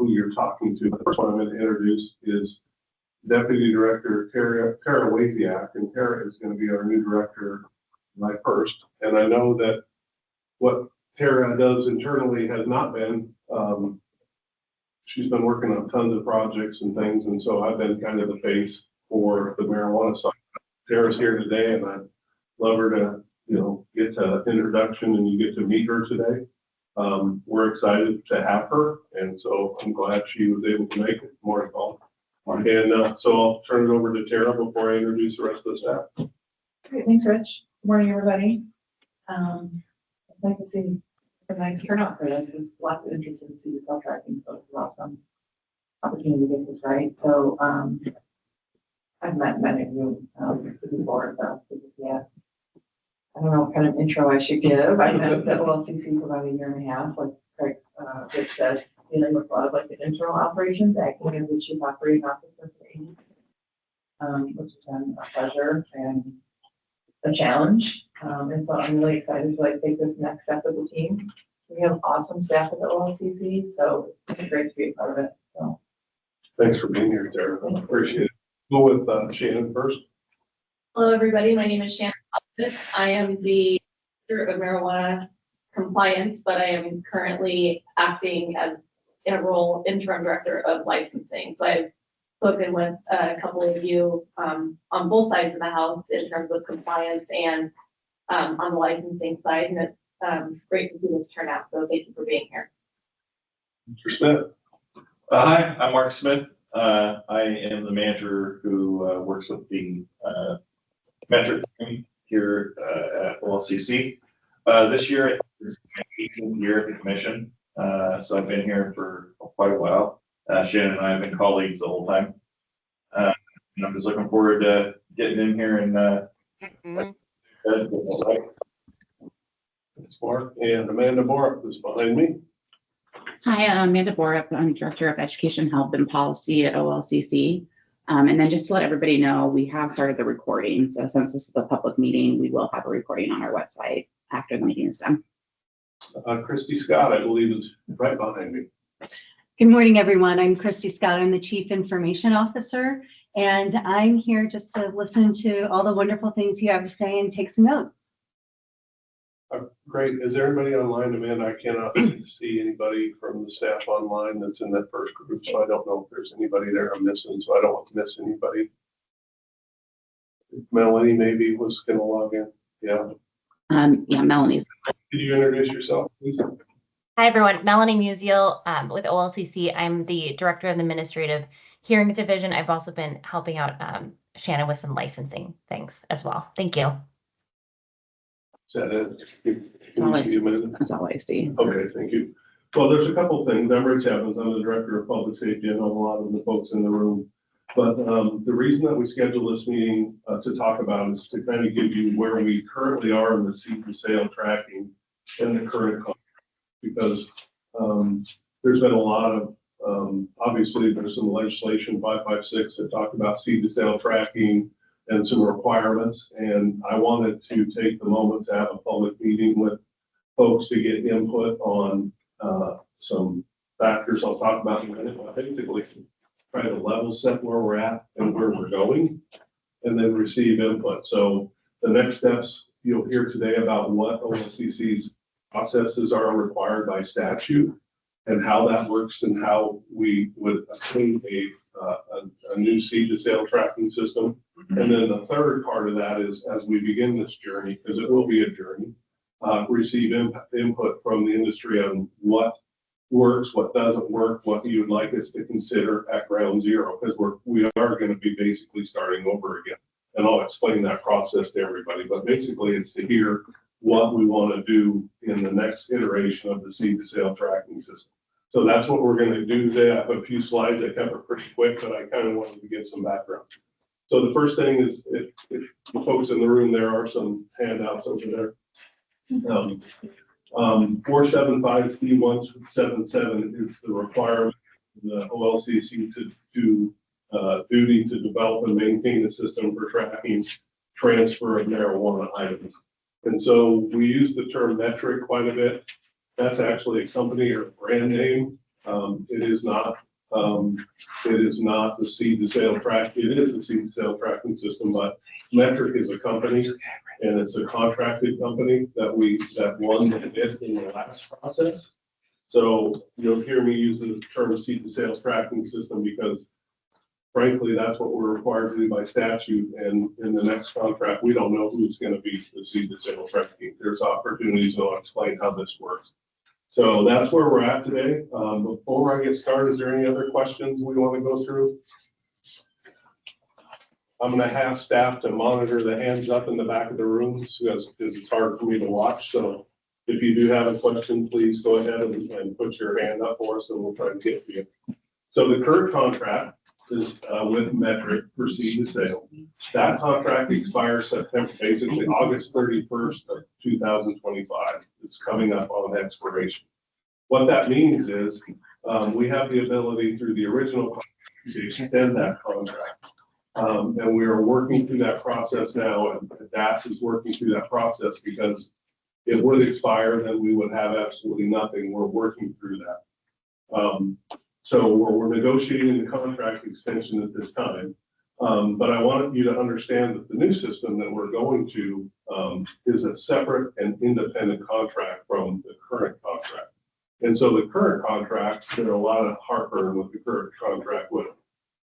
who you're talking to. The first one I'm going to introduce is Deputy Director Tara Waziak, and Tara is going to be our new director July 1st. And I know that what Tara does internally has not been, she's been working on tons of projects and things, and so I've been kind of the face for the marijuana side. Tara's here today, and I'd love her to, get to introduction and you get to meet her today. We're excited to have her, and so I'm glad she was able to make it. Morning, Paul. And so I'll turn it over to Tara before I introduce the rest of the staff. Great, thanks, Rich. Good morning, everybody. I'd like to see a nice turnout for this. There's lots of interest in CDL tracking, so it's an awesome opportunity to get this right. So I've met many of you before, so yeah. I don't know what kind of intro I should give. I've been at the OLCC for about a year and a half, like Craig said, dealing with a lot of like the internal operations, acting as the chief operating officer for AE, which has been a pleasure and a challenge. And so I'm really excited to take this next step with the team. We have awesome staff at the OLCC, so it's great to be a part of it. So thanks for being here, Tara. I appreciate it. Go with Shannon first. Hello, everybody. My name is Shannon. I am the director of marijuana compliance, but I am currently acting as in a role interim director of licensing. So I've spoken with a couple of you on both sides of the house in terms of compliance and on the licensing side, and it's great to see this turn out. So thank you for being here. Mr. Smith. Hi, I'm Mark Smith. I am the manager who works with the metric team here at OLCC. This year is my 18th year at the commission, so I've been here for quite a while. Shannon and I have been colleagues the whole time. And I'm just looking forward to getting in here and Thanks, Mark. And Amanda Borup is behind me. Hi, I'm Amanda Borup. I'm Director of Education, Health, and Policy at OLCC. And then just to let everybody know, we have started the recording. So since this is a public meeting, we will have a recording on our website after the meeting is done. Christy Scott, I believe, is right behind me. Good morning, everyone. I'm Christy Scott. I'm the Chief Information Officer, and I'm here just to listen to all the wonderful things you have to say and take some notes. Great. Is there anybody online, Amanda? I cannot see anybody from the staff online that's in that first group, so I don't know if there's anybody there I'm missing, so I don't want to miss anybody. Melanie maybe was going to log in. Yeah. Yeah, Melanie's. Could you introduce yourself, please? Hi, everyone. Melanie Musial with OLCC. I'm the Director of the Administrative Hearings Division. I've also been helping out Shannon with some licensing things as well. Thank you. Is that it? Can you see Amanda? That's all I see. Okay, thank you. Well, there's a couple things. I'm Rich Evans. I'm the Director of Public Safety. I know a lot of the folks in the room. But the reason that we scheduled this meeting to talk about is to kind of give you where we currently are in the seed to sale tracking and the current contract, because there's been a lot of, obviously there's some legislation 556 that talk about seed to sale tracking and some requirements. And I wanted to take the moment to have a public meeting with folks to get input on some factors I'll talk about in a minute. But basically, try to level set where we're at and where we're going, and then receive input. So the next steps you'll hear today about what OLCC's processes are required by statute and how that works and how we would obtain a new seed to sale tracking system. And then the third part of that is, as we begin this journey, because it will be a journey, receive input from the industry on what works, what doesn't work, what you would like us to consider at ground zero, because we are going to be basically starting over again. And I'll explain that process to everybody, but basically it's to hear what we want to do in the next iteration of the seed to sale tracking system. So that's what we're going to do today. I have a few slides I cover pretty quick, but I kind of wanted to give some background. So the first thing is, if the folks in the room, there are some handouts over there. 475 C177 is the requirement of the OLCC to do duty to develop and maintain a system for tracking transfer of marijuana items. And so we use the term metric quite a bit. That's actually a company or brand name It is not, the seed to sale track. It is the seed to sale tracking system, but Metric is a company and it's a contracted company that won the bid in the last process. So you'll hear me use the term seed to sale tracking system because frankly, that's what we're required to do by statute. And in the next contract, we don't know who's going to be the seed to sale tracking. There's opportunities, and I'll explain how this works. So that's where we're at today. Before I get started, is there any other questions we want to go through? I'm going to have staff to monitor the hands up in the back of the rooms because it's hard for me to watch. So if you do have a question, please go ahead and put your hand up for us and we'll try to get to you. So the current contract is with Metric for seed to sale. That contract expires basically August 31st of 2025. It's coming up on expiration. What that means is we have the ability through the original contract to extend that contract. And we are working through that process now, and DAS is working through that process because it would expire, then we would have absolutely nothing. We're working through that. So we're negotiating the contract extension at this time. But I want you to understand that the new system that we're going to is a separate and independent contract from the current contract. And so the current contract, there are a lot of heartburn with the current contract with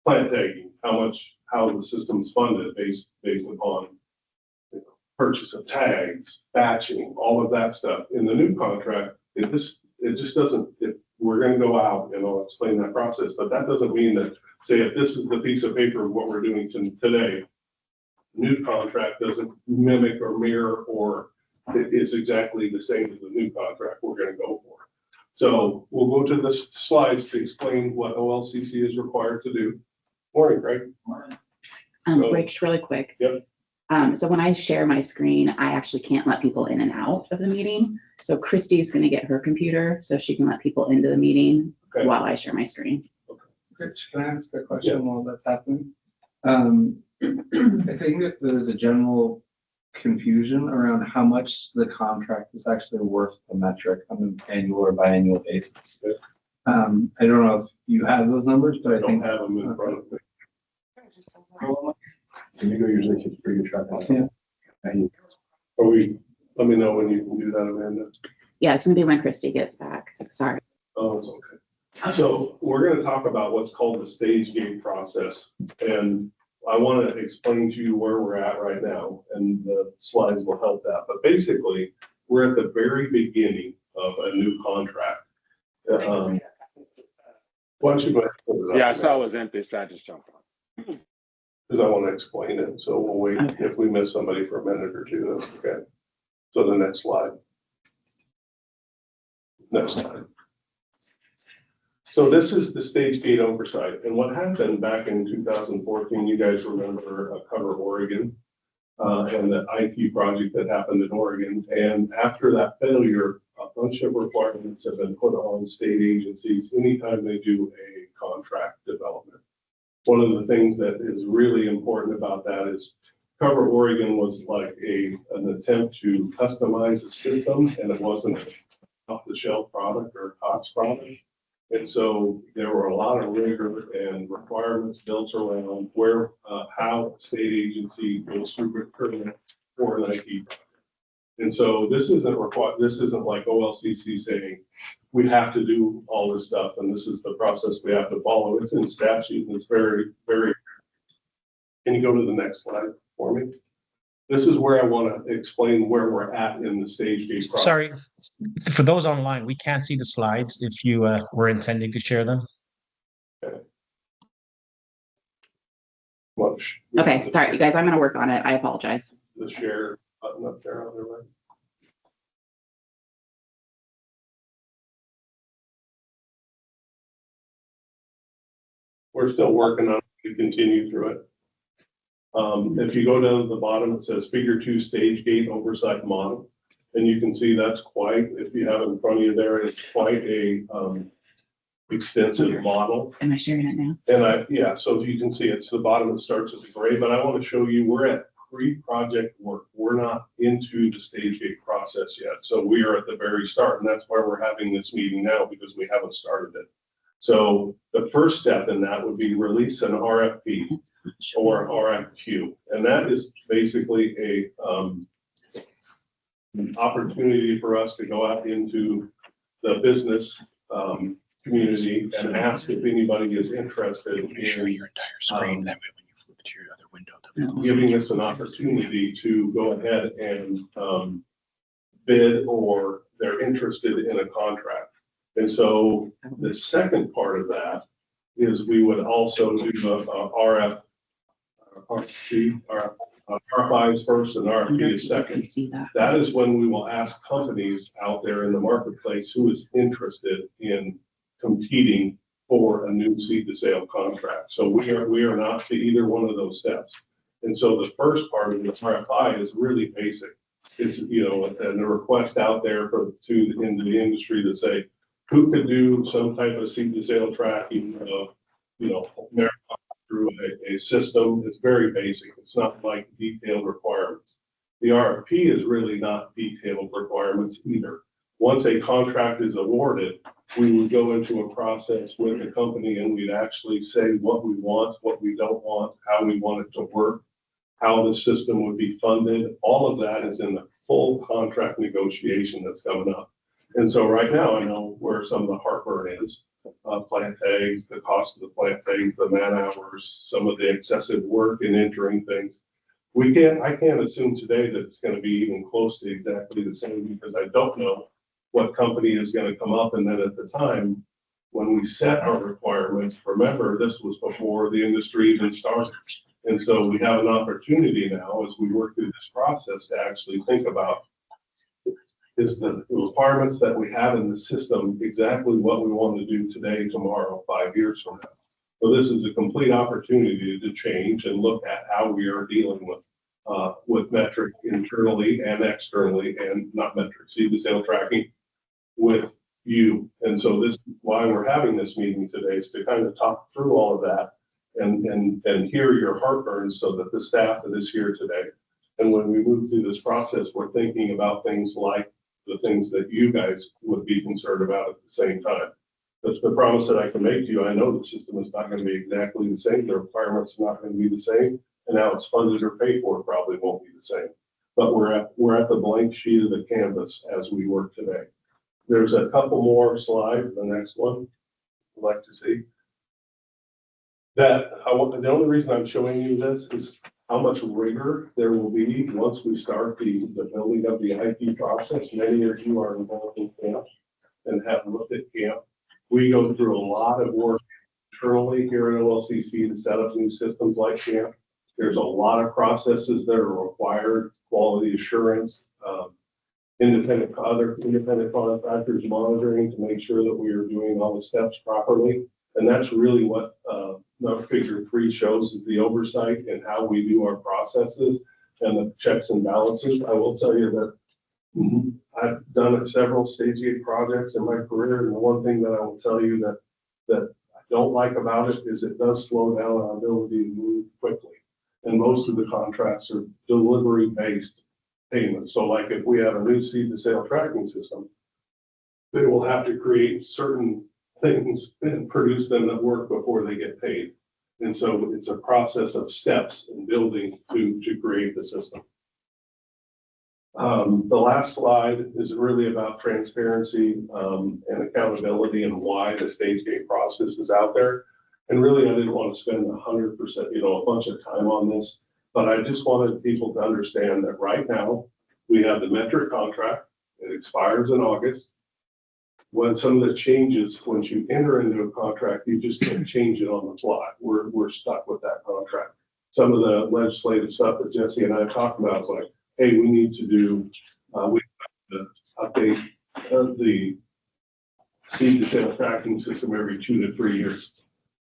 plant tagging, how the system's funded based upon purchase of tags, batching, all of that stuff. In the new contract, it just doesn't, we're going to go out and I'll explain that process, but that doesn't mean that, say, if this is the piece of paper of what we're doing today, new contract doesn't mimic or mirror or it's exactly the same as the new contract we're going to go for. So we'll go to the slides to explain what OLCC is required to do. Morning, Greg. Greg, just really quick. Yep. So when I share my screen, I actually can't let people in and out of the meeting. So Christy's going to get her computer so she can let people into the meeting while I share my screen. Rich, can I ask a question while that's happening? I think that there's a general confusion around how much the contract is actually worth the Metric on an annual or biannual basis. I don't know if you have those numbers, but I Don't think have them in front of me. Indigo usually keeps pretty good track on it. Yeah. Let me know when you can do that, Amanda. Yeah, it's going to be when Christy gets back. Sorry. Oh, it's okay. So we're going to talk about what's called the stage gate process. And I want to explain to you where we're at right now, and the slides will help that. But basically, we're at the very beginning of a new contract. Why don't you go ahead? Yeah, I saw it was empty, so I just jumped on. Because I want to explain it. So we'll wait. If we miss somebody for a minute or two, that's okay. So the next slide. Next slide. So this is the stage gate oversight. And what happened back in 2014, you guys remember Cover Oregon and the IT project that happened in Oregon. And after that failure, a bunch of requirements have been put on state agencies anytime they do a contract development. One of the things that is really important about that is Cover Oregon was like an attempt to customize the system, and it wasn't an off-the-shelf product or a COTS product. And so there were a lot of rigor and requirements built around how a state agency goes through procurement for an IT project. And so this isn't like OLCC saying, we have to do all this stuff, and this is the process we have to follow. It's in statute, and it's very, very. Can you go to the next slide for me? This is where I want to explain where we're at in the stage gate process. Sorry, for those online, we can't see the slides if you were intending to share them. Okay, sorry, you guys, I'm going to work on it. I apologize. The share button up there on the right. We're still working on it to continue through it. If you go down to the bottom, it says Figure 2 stage gate oversight model. And you can see that's quite, if you have it in front of you there, it's quite a extensive model. Am I sharing it now? And so you can see it's the bottom that starts at the gray, but I want to show you we're at pre-project work. We're not into the stage gate process yet. So we are at the very start, and that's why we're having this meeting now, because we haven't started it. So the first step in that would be release an RFP or RFQ. And that is basically an opportunity for us to go out into the business community and ask if anybody is interested in giving us an opportunity to go ahead and bid, or they're interested in a contract. And so the second part of that is we would also do a RFIs first and RFP is second. That is when we will ask companies out there in the marketplace who is interested in competing for a new seed to sale contract. So we are not to either one of those steps. And so the first part of the RFI is really basic. It's, and a request out there into the industry to say, who could do some type of seed to sale tracking of, marijuana through a system. It's very basic. It's not like detailed requirements. The RFP is really not detailed requirements either. Once a contract is awarded, we would go into a process with the company and we'd actually say what we want, what we don't want, how we want it to work, how the system would be funded. All of that is in the full contract negotiation that's coming up. And so right now I know where some of the heartburn is. Plant tags, the cost of the plant tags, the man hours, some of the excessive work in entering things. I can't assume today that it's going to be even close to exactly the same, because I don't know what company is going to come up. And then at the time, when we set our requirements, remember, this was before the industry even started. And so we have an opportunity now as we work through this process to actually think about, is the requirements that we have in the system exactly what we want to do today, tomorrow, 5 years from now. So this is a complete opportunity to change and look at how we are dealing with metric internally and externally, and not metric, seed to sale tracking with you. And so this is why we're having this meeting today, is to kind of talk through all of that and hear your heartburn, so that the staff that is here today, and when we move through this process, we're thinking about things like the things that you guys would be concerned about at the same time. That's the promise that I can make to you. I know the system is not going to be exactly the same. The requirements are not going to be the same. And how it's funded or paid for probably won't be the same. But we're at the blank sheet of the canvas as we work today. There's a couple more slides. The next one I'd like to see. The only reason I'm showing you this is how much rigor there will be once we start the building of the IT process. Many of you are involved in camp and have looked at camp. We go through a lot of work internally here at OLCC to set up new systems like camp. There's a lot of processes that are required, quality assurance, independent contractors monitoring to make sure that we are doing all the steps properly. And that's really what figure 3 shows, is the oversight and how we do our processes and the checks and balances. I will tell you that I've done several stage gate projects in my career, and the one thing that I will tell you that I don't like about it is it does slow down our ability to move quickly. And most of the contracts are delivery-based payments. So like if we have a new seed to sale tracking system, they will have to create certain things and produce them that work before they get paid. And so it's a process of steps and building to create the system. The last slide is really about transparency and accountability and why the stage gate process is out there. And really, I didn't want to spend 100%, a bunch of time on this, but I just wanted people to understand that right now we have the metric contract. It expires in August. When some of the changes, once you enter into a contract, you just can't change it on the fly. We're stuck with that contract. Some of the legislative stuff that Jesse and I have talked about is like, hey, we need to do, we have to update the seed to sale tracking system every 2 to 3 years.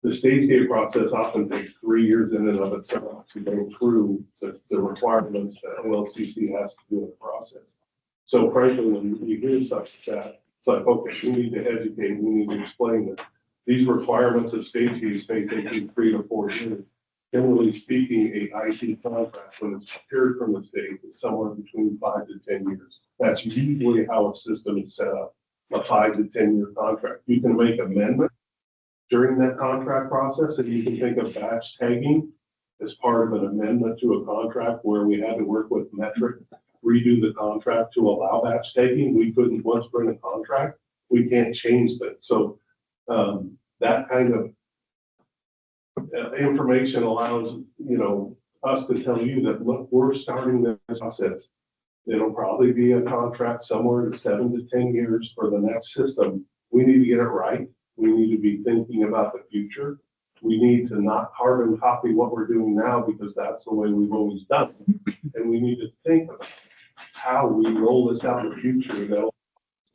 The stage gate process often takes 3 years in and of itself to go through the requirements that OLCC has to do in the process. So frankly, when you hear stuff like that, it's like, okay, we need to educate, we need to explain that these requirements of stage gates may take you 3 to 4 years. Generally speaking, a IT contract, when it's secured from the state, is somewhere between 5 to 10 years. That's usually how a system is set up, a 5 to 10 year contract. You can make amendments during that contract process, and you can think of batch tagging as part of an amendment to a contract where we had to work with Metric, redo the contract to allow batch tagging. We couldn't, once we're in a contract, we can't change that. So that kind of information allows, us to tell you that, look, we're starting this process. It'll probably be a contract somewhere to 7 to 10 years for the next system. We need to get it right. We need to be thinking about the future. We need to not carbon copy what we're doing now because that's the way we've always done it. And we need to think about how we roll this out in the future that'll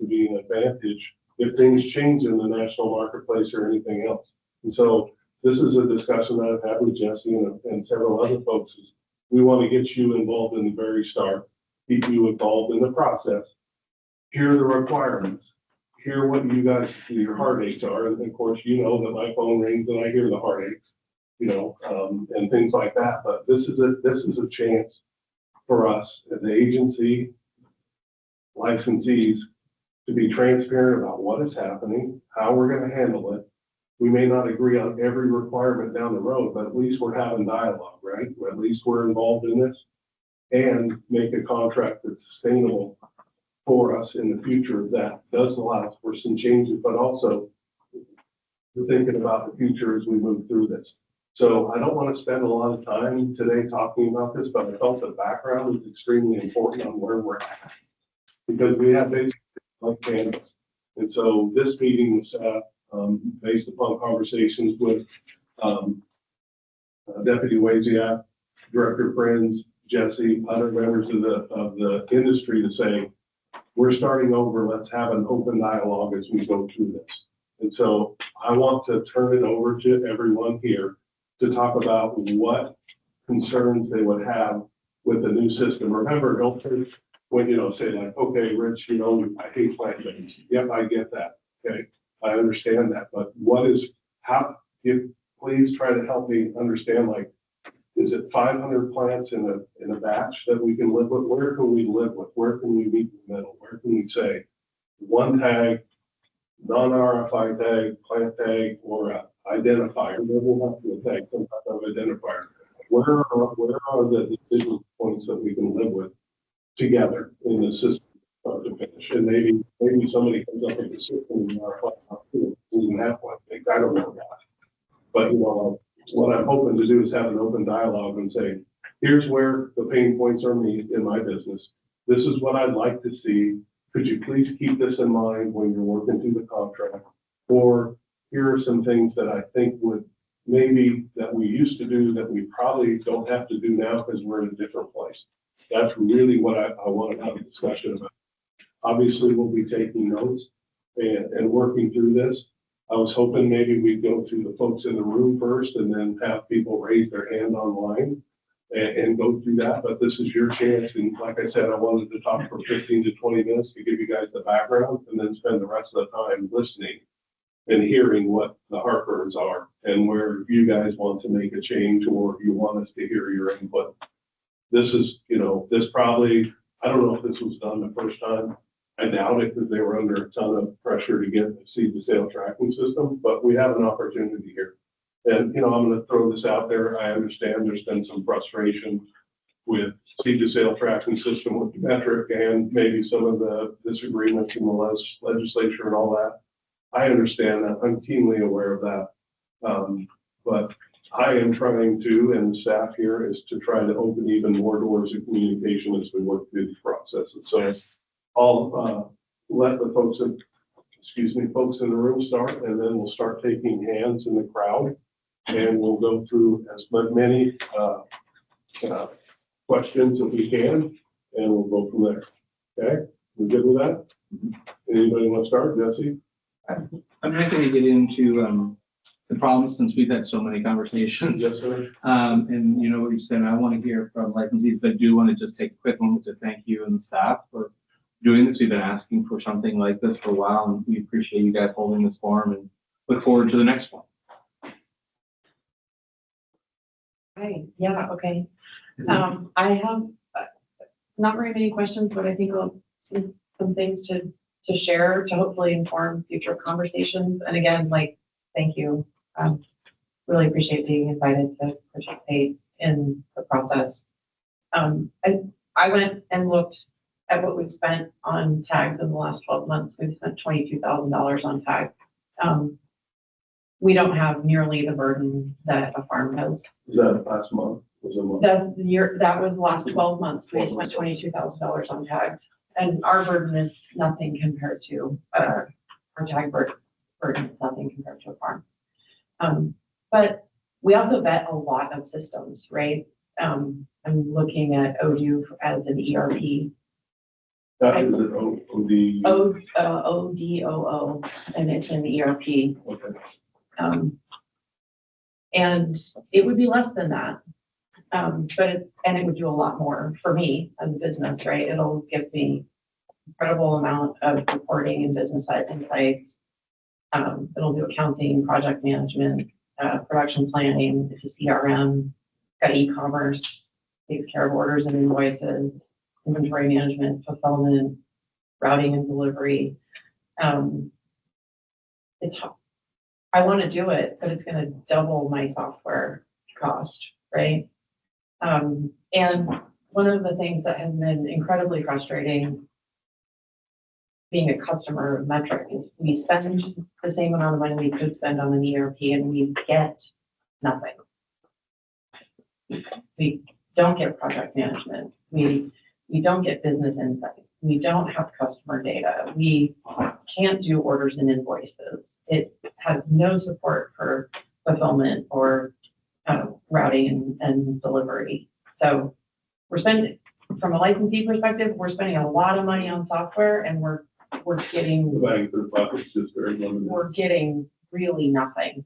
be an advantage if things change in the national marketplace or anything else. And so this is a discussion that I've had with Jesse and several other folks. Is we want to get you involved in the very start, keep you involved in the process, hear the requirements, hear what you guys, your heartaches are. And of course, you know that my phone rings and I hear the heartaches, and things like that. But this is a chance for us as the agency, licensees, to be transparent about what is happening, how we're going to handle it. We may not agree on every requirement down the road, but at least we're having dialogue, right? Or at least we're involved in this and make a contract that's sustainable for us in the future that does allow for some changes, but also we're thinking about the future as we move through this. So I don't want to spend a lot of time today talking about this, but I felt the background is extremely important on where we're at because we have basically like canvas. And so this meeting was based upon conversations with Deputy Waziak, Director Friends, Jesse, other members of the industry to say, we're starting over, let's have an open dialogue as we go through this. And so I want to turn it over to everyone here to talk about what concerns they would have with the new system. Remember, don't when, say like, okay, Rich, I hate plant things. Yep, I get that. Okay, I understand that. But please try to help me understand, like, is it 500 plants in a batch that we can live with? Where can we live with? Where can we meet in the middle? Where can we say one tag, non-RFI tag, plant tag, or identifier? Maybe we'll have to tag some type of identifier. Where are the decision points that we can live with together in the system to finish? And maybe somebody comes up with a system in RFI, we can have one. I don't know that. But what I'm hoping to do is have an open dialogue and say, here's where the pain points are in my business. This is what I'd like to see. Could you please keep this in mind when you're working through the contract? Or here are some things that I think would maybe that we used to do that we probably don't have to do now because we're in a different place. That's really what I want to have a discussion about. Obviously, we'll be taking notes and working through this. I was hoping maybe we'd go through the folks in the room first and then have people raise their hand online and go through that. But this is your chance. And like I said, I wanted to talk for 15 to 20 minutes to give you guys the background and then spend the rest of the time listening and hearing what the heartburns are and where you guys want to make a change or you want us to hear your input. This is, this probably, I don't know if this was done the first time. I doubt it because they were under a ton of pressure to get the seed to sale tracking system, but we have an opportunity here. And, I'm going to throw this out there. I understand there's been some frustration with seed to sale tracking system with Metric and maybe some of the disagreements in the legislature and all that. I understand that. I'm keenly aware of that. But I am trying to, and the staff here is to try to open even more doors of communication as we work through the process. And so I'll let the folks in the room start, and then we'll start taking hands in the crowd, and we'll go through as many questions as we can, and we'll go from there. Okay, we good with that? Anybody want to start, Jesse? I'm not going to get into the problems since we've had so many conversations. Yes, sir. And you know what you're saying. I want to hear from licensees, but I do want to just take a quick moment to thank you and the staff for doing this. We've been asking for something like this for a while, and we appreciate you guys holding this forum and look forward to the next one. Right, yeah, okay. I have not very many questions, but I think I'll some things to share to hopefully inform future conversations. And again, like thank you. Really appreciate being invited to participate in the process. I went and looked at what we've spent on tags in the last 12 months. We've spent $22,000 on tags. We don't have nearly the burden that a farm does. Is that last month? Was it a month? That's the year, that was the last 12 months. We spent $22,000 on tags. And our burden is nothing compared to, our tag burden is nothing compared to a farm. But we also vet a lot of systems, right? I'm looking at Odoo as an ERP. That is an OD. ODOO, and it's an ERP. Okay. And it would be less than that. And it would do a lot more for me as a business, right? It'll give me incredible amount of reporting and business insights. It'll do accounting, project management, production planning. It's a CRM, got e-commerce, takes care of orders and invoices, inventory management, fulfillment, routing and delivery. I want to do it, but it's going to double my software cost, right? And one of the things that has been incredibly frustrating being a customer of Metric is we spend the same amount of money we could spend on an ERP and we get nothing. We don't get project management. We don't get business insight. We don't have customer data. We can't do orders and invoices. It has no support for fulfillment or routing and delivery. So we're spending, from a licensee perspective, we're spending a lot of money on software and we're getting, The bang for the buck is just very limited. we're getting really nothing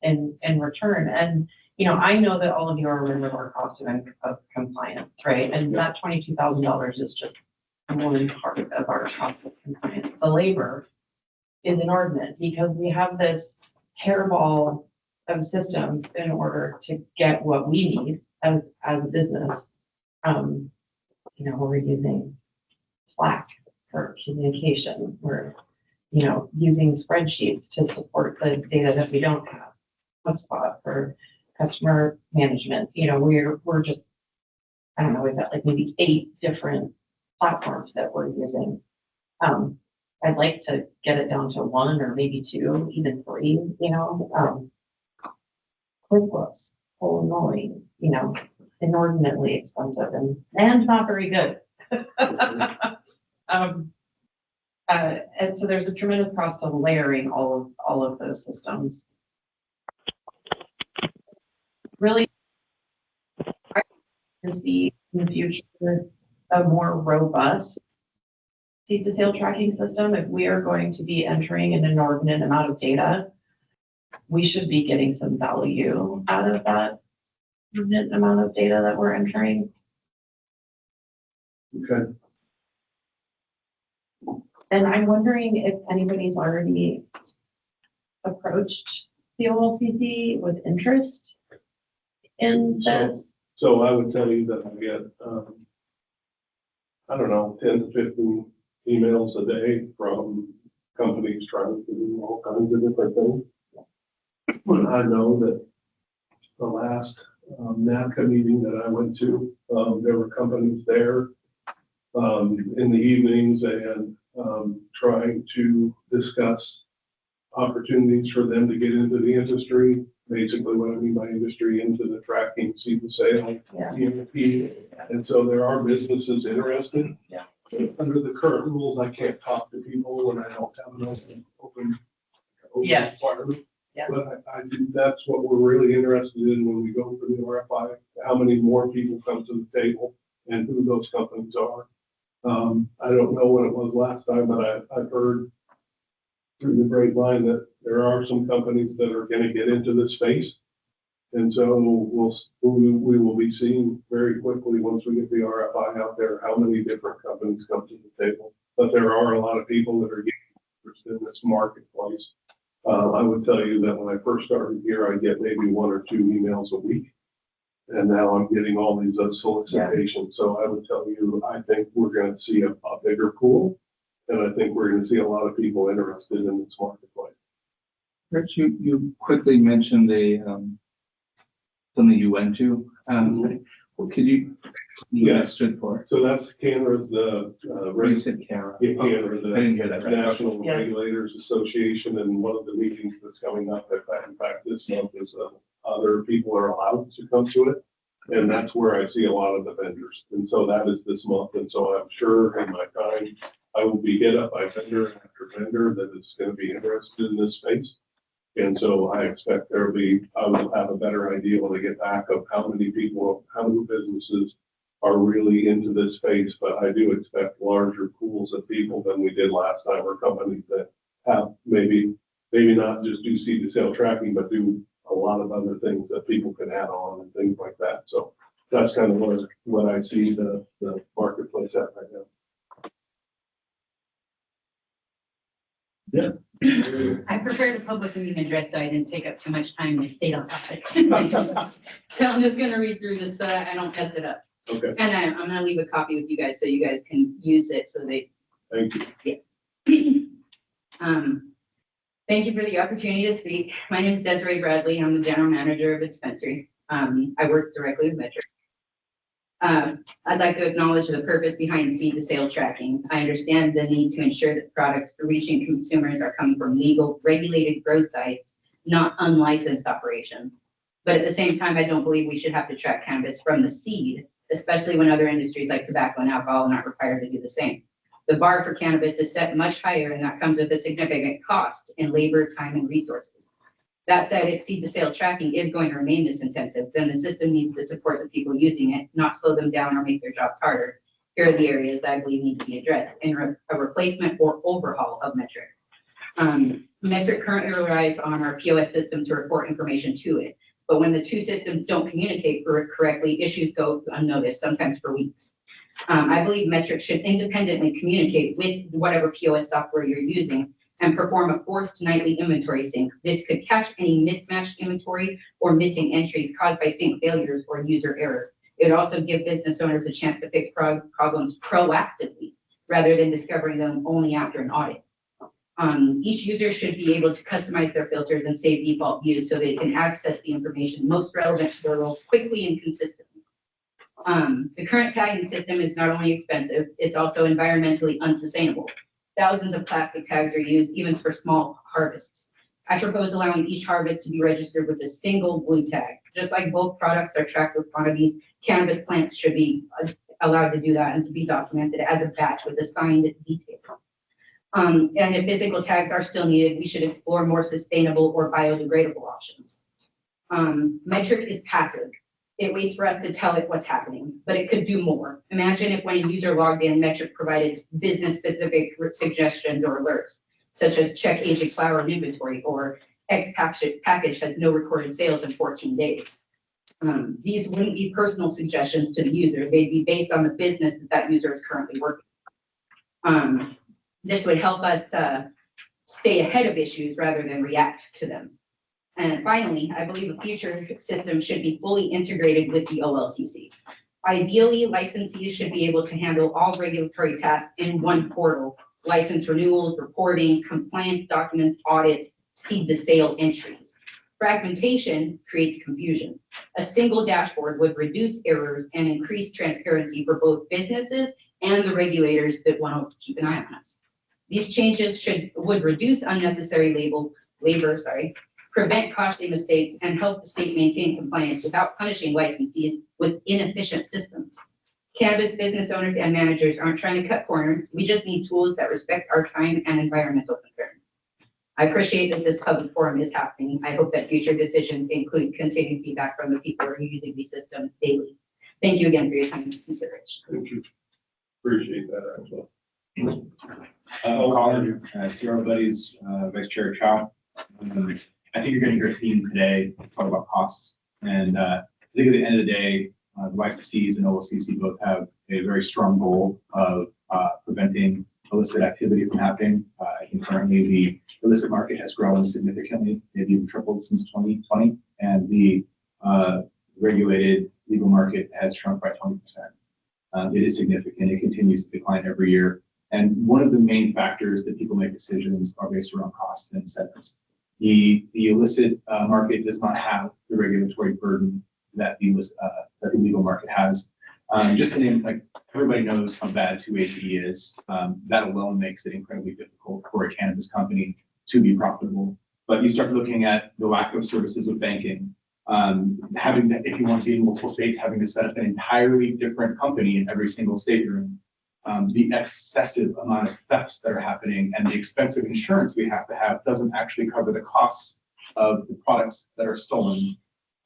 in return. And I know that all of you are aware of our cost of compliance, right? And that $22,000 is just one part of our cost of compliance. The labor is inordinate because we have this hairball of systems in order to get what we need as a business. We're using Slack for communication. We're, using spreadsheets to support the data that we don't have. HubSpot for customer management. We're just, I don't know, we've got like maybe 8 different platforms that we're using. I'd like to get it down to 1 or maybe 2, even 3, QuickBooks, holy moly, inordinately expensive and not very good. And so there's a tremendous cost of layering all of those systems. Really, I to see in the future a more robust seed to sale tracking system. If we are going to be entering an inordinate amount of data, we should be getting some value out of that inordinate amount of data that we're entering. Okay. And I'm wondering if anybody's already approached the OLCC with interest in this. So I would tell you that I get, I don't know, 10 to 15 emails a day from companies trying to do all kinds of different things. I know that the last NAPCA meeting that I went to, there were companies there in the evenings and trying to discuss opportunities for them to get into the industry. Basically, what I mean by industry, into the tracking, seed to sale, EMP. And so there are businesses interested. Yeah. Under the current rules, I can't talk to people when I don't have an open Yeah. requirement. Yeah. But I do, that's what we're really interested in when we go for the RFI, how many more people come to the table and who those companies are. I don't know what it was last time, but I've heard through the grapevine that there are some companies that are gonna get into this space. And so we will be seeing very quickly, once we get the RFI out there, how many different companies come to the table. But there are a lot of people that are getting interested in this marketplace. I would tell you that when I first started here, I get maybe 1 or 2 emails a week. And now I'm getting all these solicitations. So I would tell you, I think we're gonna see a bigger pool. And I think we're gonna see a lot of people interested in this marketplace. Rich, you quickly mentioned something you went to. What could you Yeah. that stood for? So that's Canada's the, You said Canada. Yeah, Canada, I the didn't hear that right. National Yeah. Regulators Association, and one of the meetings that's coming up, in fact, this month is, other people are allowed to come to it. And that's where I see a lot of the vendors. And so that is this month. And so I'm sure in my time, I will be hit up by vendor after vendor that is going to be interested in this space. And so I expect I will have a better idea when I get back of how many people, how many businesses are really into this space. But I do expect larger pools of people than we did last time, or companies that have maybe not just do seed to sale tracking, but do a lot of other things that people can add on and things like that. So that's kind of what I see the marketplace at right now. I prepared a public meeting address, so I didn't take up too much time and stayed on topic. So I'm just gonna read through this so that I don't mess it up. Okay, And I'm gonna leave a copy with you guys so you guys can use it so they. thank you. Thank you for the opportunity to speak. My name is Desiree Bradley. I'm the general manager of a dispensary. I work directly with Metric. I'd like to acknowledge the purpose behind seed to sale tracking. I understand the need to ensure that products for reaching consumers are coming from legal, regulated grow sites, not unlicensed operations. But at the same time, I don't believe we should have to track cannabis from the seed, especially when other industries like tobacco and alcohol are not required to do the same. The bar for cannabis is set much higher, and that comes with a significant cost in labor, time, and resources. That said, if seed to sale tracking is going to remain this intensive, then the system needs to support the people using it, not slow them down or make their jobs harder. Here are the areas that I believe need to be addressed in a replacement or overhaul of Metric. Metric currently relies on our POS system to report information to it, but when the two systems don't communicate correctly, issues go unnoticed, sometimes for weeks. I believe Metric should independently communicate with whatever POS software you're using and perform a forced nightly inventory sync. This could catch any mismatched inventory or missing entries caused by sync failures or user error. It would also give business owners a chance to fix problems proactively rather than discovering them only after an audit. Each user should be able to customize their filters and save default views so they can access the information most relevant to their role quickly and consistently. The current tagging system is not only expensive, it's also environmentally unsustainable. Thousands of plastic tags are used even for small harvests. I propose allowing each harvest to be registered with a single blue tag. Just like bulk products are tracked with quantities, cannabis plants should be allowed to do that and to be documented as a batch with assigned details. And if physical tags are still needed, we should explore more sustainable or biodegradable options. Metric is passive. It waits for us to tell it what's happening, but it could do more. Imagine if when a user logged in, Metric provided business-specific suggestions or alerts, such as check aged flower inventory or X package has no recorded sales in 14 days. These wouldn't be personal suggestions to the user. They'd be based on the business that user is currently working. This would help us stay ahead of issues rather than react to them. And finally, I believe a future system should be fully integrated with the OLCC. Ideally, licensees should be able to handle all regulatory tasks in one portal: license renewals, reporting, compliance documents, audits, seed to sale entries. Fragmentation creates confusion. A single dashboard would reduce errors and increase transparency for both businesses and the regulators that want to keep an eye on us. These changes would reduce unnecessary labor, prevent costly mistakes, and help the state maintain compliance without punishing licensees with inefficient systems. Cannabis business owners and managers aren't trying to cut corners. We just need tools that respect our time and environmental concerns. I appreciate that this public forum is happening. I hope that future decisions include continued feedback from the people who are using these systems daily. Thank you again for your time and consideration. Thank you. Appreciate that, actually. Colin, Sierra Buddies, Vice Chair Chow. I think you're going to hear a theme today talk about costs. And I think at the end of the day, the licensees and OLCC both have a very strong goal of preventing illicit activity from happening. I think currently the illicit market has grown significantly, maybe even tripled since 2020. And the regulated legal market has shrunk by 20%. It is significant. It continues to decline every year. And one of the main factors that people make decisions are based around costs and incentives. The illicit market does not have the regulatory burden that that the legal market has. Just to name, like, everybody knows how bad 280E is. That alone makes it incredibly difficult for a cannabis company to be profitable. But you start looking at the lack of services with banking, having that, if you want to be in multiple states, having to set up an entirely different company in every single state you're in. The excessive amount of thefts that are happening and the expensive insurance we have to have doesn't actually cover the costs of the products that are stolen.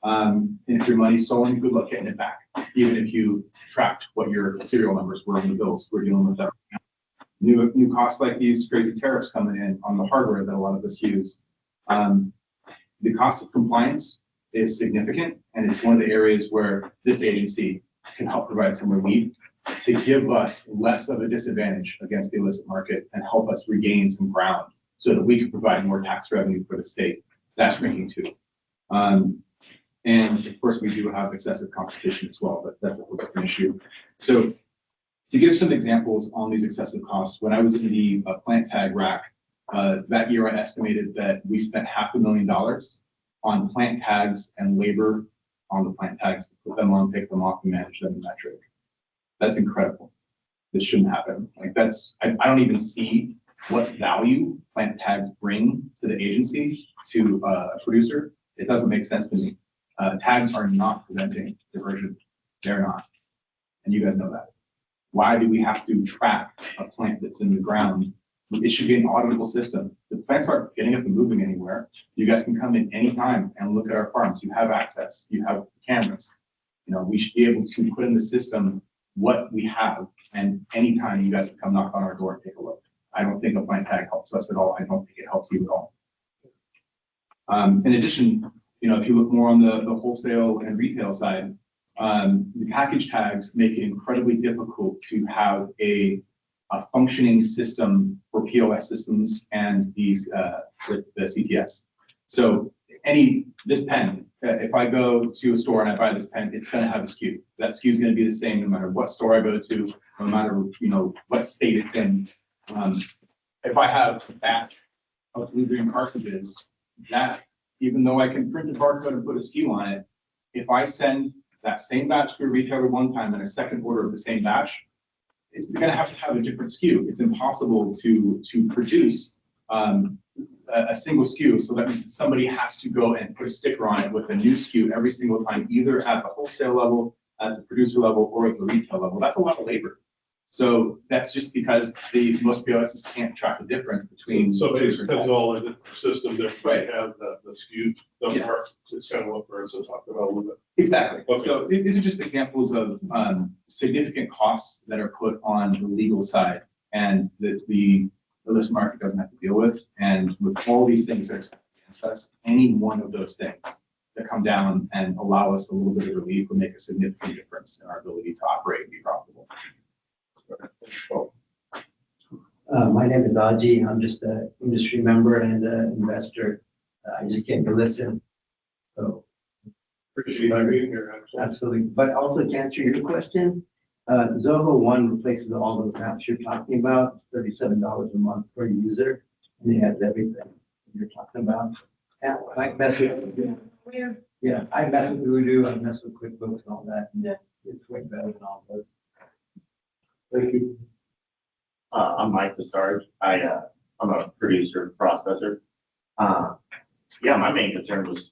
And if your money's stolen, good luck getting it back, even if you tracked what your serial numbers were on the bills. We're dealing with that. New costs like these crazy tariffs coming in on the hardware that a lot of us use. The cost of compliance is significant, and it's one of the areas where this agency can help provide some relief to give us less of a disadvantage against the illicit market and help us regain some ground so that we can provide more tax revenue for the state. That's shrinking too. And of course, we do have excessive competition as well, but that's a whole different issue. So to give some examples on these excessive costs, when I was in the plant tag rack, that year I estimated that we spent $500,000 on plant tags and labor on the plant tags to put them on, take them off, and manage them in metric. That's incredible. This shouldn't happen. Like I don't even see what value plant tags bring to the agency, to a producer. It doesn't make sense to me. Tags are not preventing diversion. They're not. And you guys know that. Why do we have to track a plant that's in the ground? It should be an auditable system. The plants aren't getting up and moving anywhere. You guys can come in anytime and look at our farms. You have access. You have cameras. You know, we should be able to put in the system what we have, and anytime you guys can come knock on our door and take a look. I don't think a plant tag helps us at all. I don't think it helps you at all. In addition, you know, if you look more on the wholesale and retail side, the package tags make it incredibly difficult to have a functioning system for POS systems and these with the CTS. So this pen, if I go to a store and I buy this pen, it's going to have a SKU. That SKU is going to be the same no matter what store I go to, no matter, you know, what state it's in. If I have a batch of blue-green cartridges, that, even though I can print a barcode and put a SKU on it, if I send that same batch to a retailer one time and a second order of the same batch, it's going to have a different SKU. It's impossible to produce a single SKU. So that means that somebody has to go and put a sticker on it with a new SKU every single time, either at the wholesale level, at the producer level, or at the retail level. That's a lot of labor. So that's just because most POSs can't track the difference between. So basically, it's all in the system that we Right. have the SKU number. It's kind of what Marissa talked about a little bit. Exactly. Okay. So these are just examples of significant costs that are put on the legal side and that the illicit market doesn't have to deal with. And with all these things that are set against us, any one of those things that come down and allow us a little bit of relief would make a significant difference in our ability to operate and be profitable. My name is Aji. I'm just an industry member and an investor. I just came to listen. So Appreciate you being here, actually. absolutely. But also to answer your question, Zoho One replaces all the maps you're talking about. It's $37 a month per user, and it has everything you're talking about. Yeah, I mess with yeah, I mess with Voodoo, I mess with QuickBooks and all that. Yeah. It's way better than all those. Thank you. I'm Mike Bastard. I'm a producer, processor. Yeah, my main concern was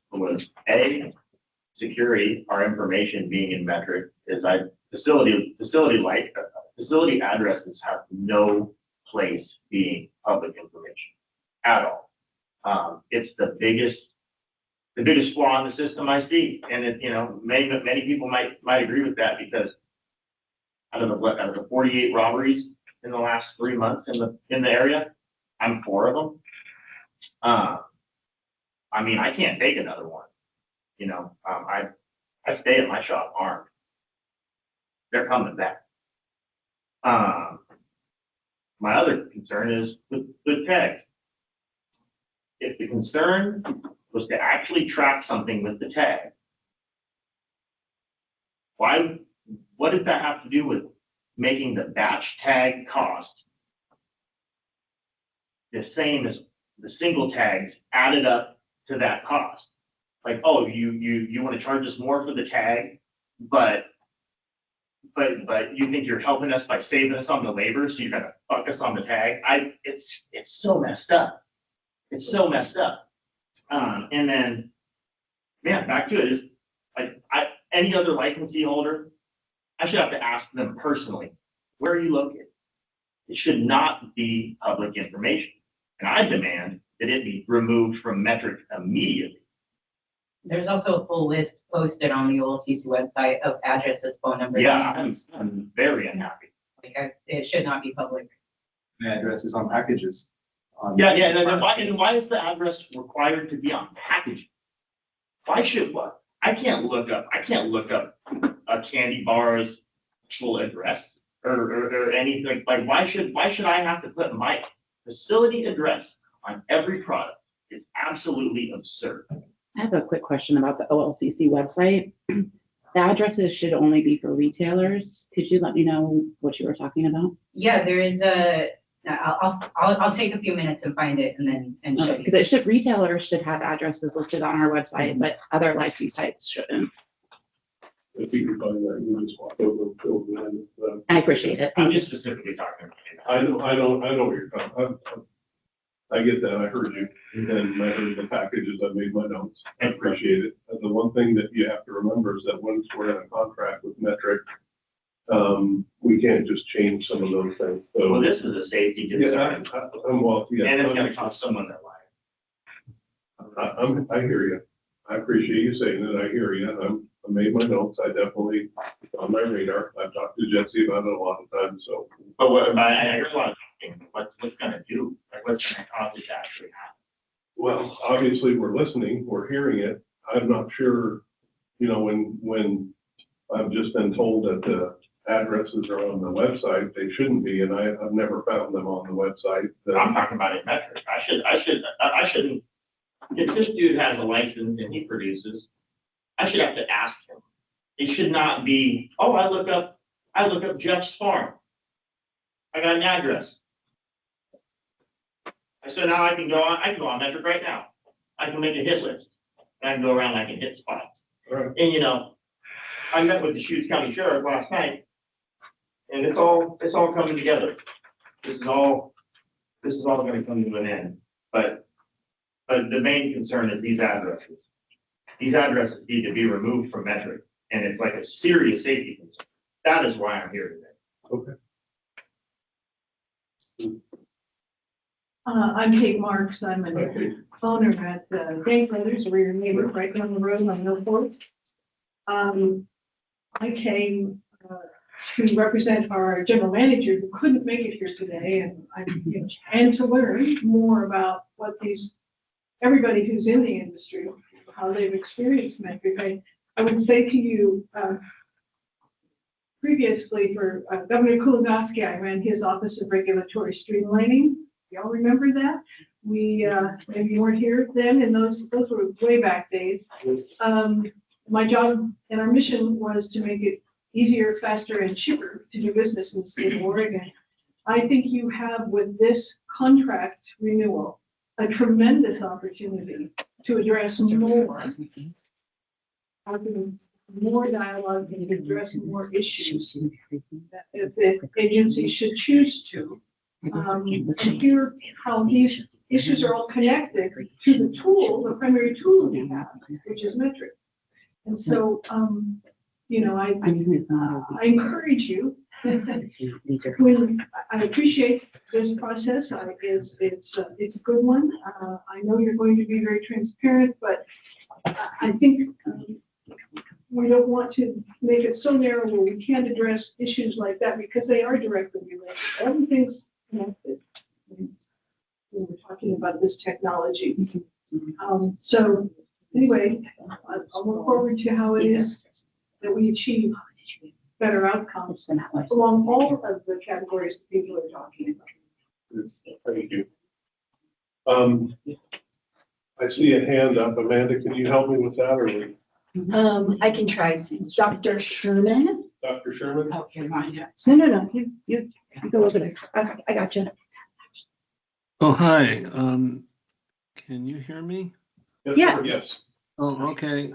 security, our information being in metric is facility addresses have no place being public information at all. It's the biggest flaw in the system I see. And it, you know, many people might agree with that because out of the 48 robberies in the last 3 months in the area, I'm 4 of them. I mean, I can't take another one. You know, I stay at my shop armed. They're coming back. My other concern is with tags. If the concern was to actually track something with the tag, what does that have to do with making the batch tag cost the same as the single tags added up to that cost. Like, oh, you want to charge us more for the tag, but you think you're helping us by saving us on the labor, so you're gonna fuck us on the tag? It's so messed up. It's so messed up. And then, man, back to it is, like, any other licensee holder, I should have to ask them personally, where are you located? It should not be public information. And I demand that it be removed from Metric immediately. There's also a full list posted on the OLCC website of addresses, phone numbers. Yeah, and I'm very unhappy. it should not be public. Addresses on packages. Yeah, and then why is the address required to be on packaging? Why should what? I can't look up a candy bar's actual address or anything. Like, why should I have to put my facility address on every product? It's absolutely absurd. I have a quick question about the OLCC website. The addresses should only be for retailers. Could you let me know what you were talking about? Yeah, there is I'll take a few minutes and find it and show you. Because retailers should have addresses listed on our website, but other licensed sites shouldn't. If you can find that, you just walk over and fill it in. I appreciate it. I'm just specifically talking about. I know what you're talking about. I get that. I heard you. And I heard the packages. I made my notes. I appreciate it. And the one thing that you have to remember is that once we're in a contract with Metric, we can't just change some of those things. So, Well, this is a safety concern, and it's gonna cost someone their life. I hear you. I appreciate you saying that. I hear you. I made my notes. I definitely, it's on my radar. I've talked to Jesse about it a lot of times, so. But I hear a lot of talking, what's gonna do, like, what's gonna cause it to actually happen? Well, obviously, we're listening, we're hearing it. I'm not sure, when I've just been told that the addresses are on the website, they shouldn't be, and I've never found them on the website. I'm talking about it Metric. I shouldn't, if this dude has a license and he produces, I should have to ask him. It should not be, oh, I look up Jeff's farm. I got an address. So now I can go on Metric right now. I can make a hit list. And I can go around and I can hit spots. Right. And I met with the Shutes County Sheriff last night. And it's all coming together. This is all gonna come to an end. But the main concern is these addresses. These addresses need to be removed from Metric, and it's like a serious safety concern. That is why I'm here today. Okay. I'm Kate Marks. I'm an owner at Bank Brothers. We're your neighbor right down the road on Millport. I came to represent our general manager who couldn't make it here today, and to learn more about what everybody who's in the industry, how they've experienced Metric. I would say to you, previously for Governor Kulongoski, I ran his Office of Regulatory Streamlining. Y'all remember that? We, maybe you weren't here then, and those were way back days. My job and our mission was to make it easier, faster, and cheaper to do business in the state of Oregon. I think you have with this contract renewal a tremendous opportunity to address more dialogue and address more issues that if the agency should choose to. And hear how these issues are all connected to the tool, the primary tool we have, which is Metric. And so, I encourage you. When I appreciate this process, it's a good one. I know you're going to be very transparent, but I think we don't want to make it so narrow where we can't address issues like that because they are directly related. Everything's connected. We're talking about this technology. So anyway, I'll look forward to how it is that we achieve better outcomes along all of the categories that people are talking about. Thank you. I see a hand up. Amanda, can you help me with that or? I can try. Dr. Sherman. Dr. Sherman? Oh, here, no. You go over there. I got you. Oh, hi. Can you hear me? Yeah. sir, yes. Oh, okay.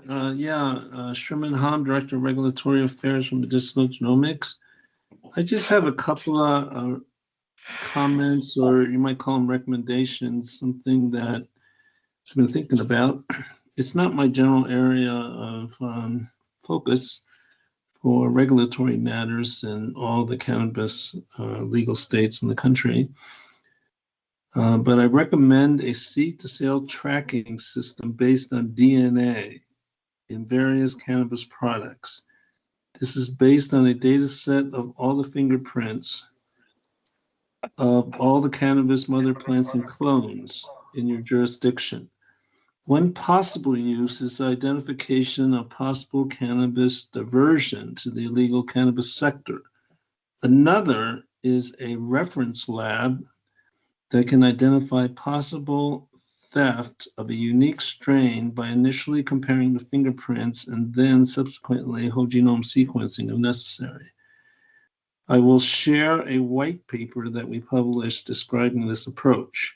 Sherman Hom, Director of Regulatory Affairs from Medicinal Genomics. I just have a couple of comments, or you might call them recommendations, something that I've been thinking about. It's not my general area of focus for regulatory matters in all the cannabis legal states in the country. But I recommend a seed-to-sale tracking system based on DNA in various cannabis products. This is based on a data set of all the fingerprints of all the cannabis mother plants and clones in your jurisdiction. One possible use is the identification of possible cannabis diversion to the illegal cannabis sector. Another is a reference lab that can identify possible theft of a unique strain by initially comparing the fingerprints and then subsequently whole genome sequencing if necessary. I will share a white paper that we published describing this approach.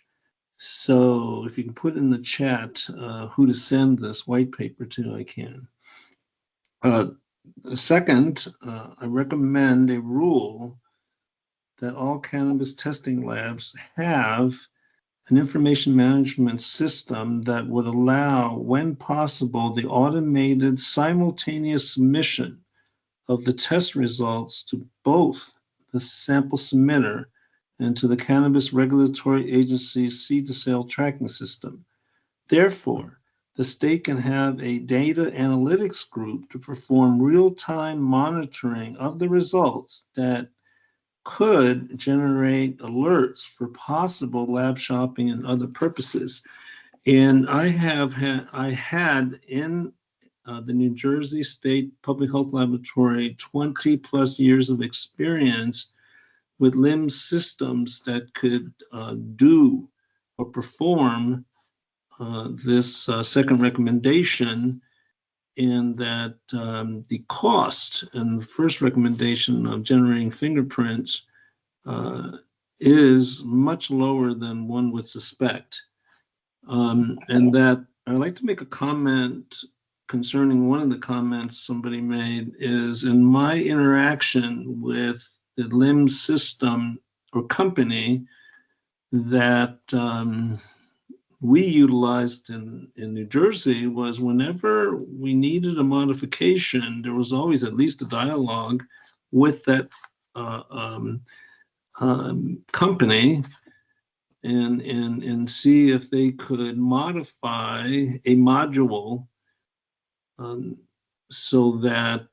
So if you can put in the chat who to send this white paper to, I can. Second, I recommend a rule that all cannabis testing labs have an information management system that would allow, when possible, the automated simultaneous submission of the test results to both the sample submitter and to the Cannabis Regulatory Agency's seed-to-sale tracking system. Therefore, the state can have a data analytics group to perform real-time monitoring of the results that could generate alerts for possible lab shopping and other purposes. And I had in the New Jersey State Public Health Laboratory 20 plus years of experience with LIMS systems that could do or perform this second recommendation, in that the cost and the first recommendation of generating fingerprints is much lower than one would suspect. And that I'd like to make a comment concerning one of the comments somebody made is in my interaction with the LIMS system or company that we utilized in New Jersey was whenever we needed a modification, there was always at least a dialogue with that company and see if they could modify a module so that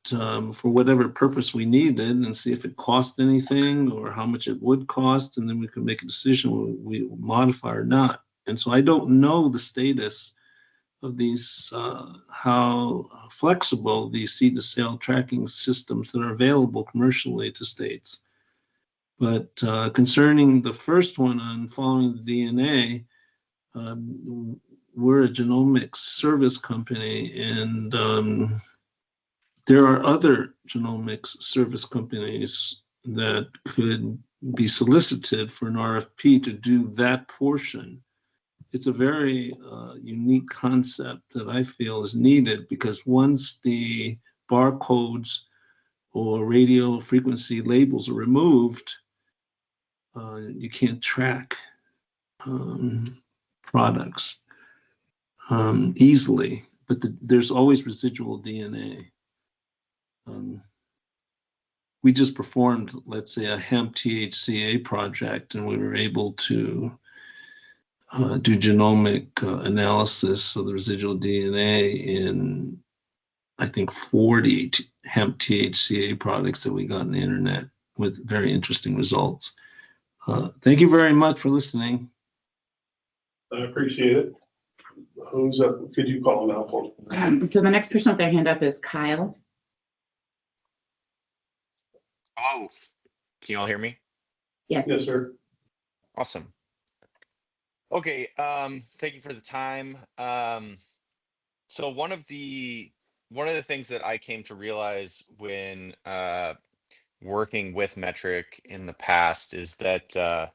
for whatever purpose we needed, and see if it cost anything or how much it would cost, and then we could make a decision whether we modify or not. And so I don't know the status of these, how flexible these seed-to-sale tracking systems that are available commercially to states. But concerning the first one on following the DNA, we're a genomics service company, and there are other genomics service companies that could be solicited for an RFP to do that portion. It's a very unique concept that I feel is needed, because once the barcodes or radio frequency labels are removed, you can't track products easily, but there's always residual DNA. We just performed, let's say, a hemp THCA project, and we were able to do genomic analysis of the residual DNA in, I think, 40 hemp THCA products that we got on the internet with very interesting results. Thank you very much for listening. I appreciate it. Who's up? Could you call him out for me? So the next person with their hand up is Kyle. Hello. Can you all hear me? Yes. Yes, sir. Awesome. Okay. Thank you for the time. So one of the things that I came to realize when working with Metric in the past is that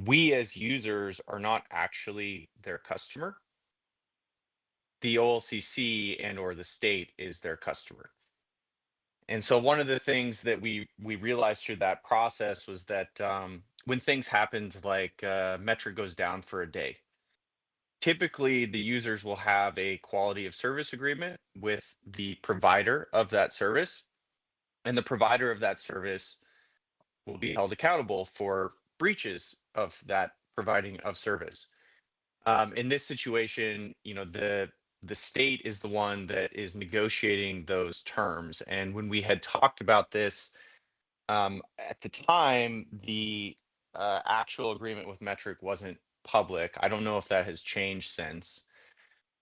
we as users are not actually their customer. the OLCC and or the state is their customer. And so one of the things that we realized through that process was that when things happened, like Metric goes down for a day, typically the users will have a quality of service agreement with the provider of that service, and the provider of that service will be held accountable for breaches of that providing of service. In this situation, the state is the one that is negotiating those terms. And when we had talked about this at the time, the actual agreement with Metric wasn't public. I don't know if that has changed since,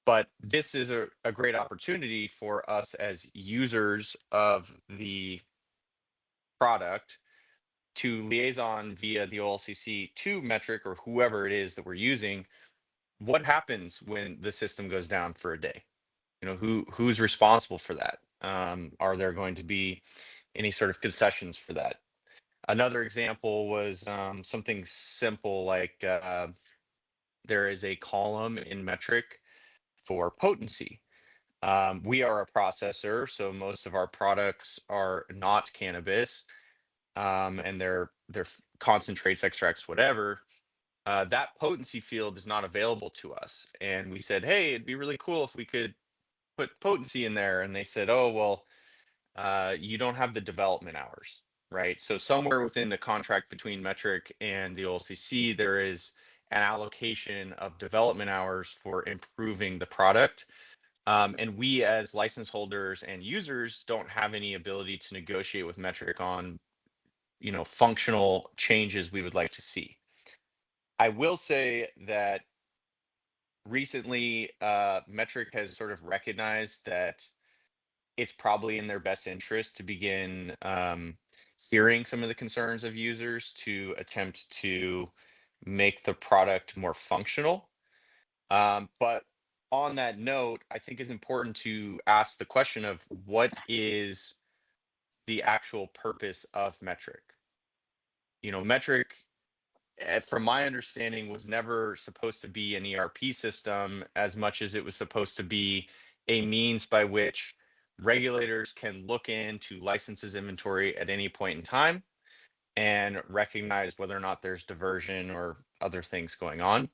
but this is a great opportunity for us as users of the product to liaison via the OLCC to Metric or whoever it is that we're using. What happens when the system goes down for a day? Who's responsible for that? Are there going to be any sort of concessions for that? Another example was something simple like there is a column in Metric for potency. We are a processor, so most of our products are not cannabis, and they're concentrates, extracts, whatever. That potency field is not available to us, and we said, hey, it'd be really cool if we could put potency in there. And they said, oh, well, you don't have the development hours, right? So somewhere within the contract between Metric and the OLCC, there is an allocation of development hours for improving the product. And we as license holders and users don't have any ability to negotiate with Metric on, functional changes we would like to see. I will say that recently, Metric has sort of recognized that it's probably in their best interest to begin hearing some of the concerns of users to attempt to make the product more functional. But on that note, I think it's important to ask the question of what is the actual purpose of Metric? Metric, from my understanding, was never supposed to be an ERP system as much as it was supposed to be a means by which regulators can look into licenses inventory at any point in time and recognize whether or not there's diversion or other things going on.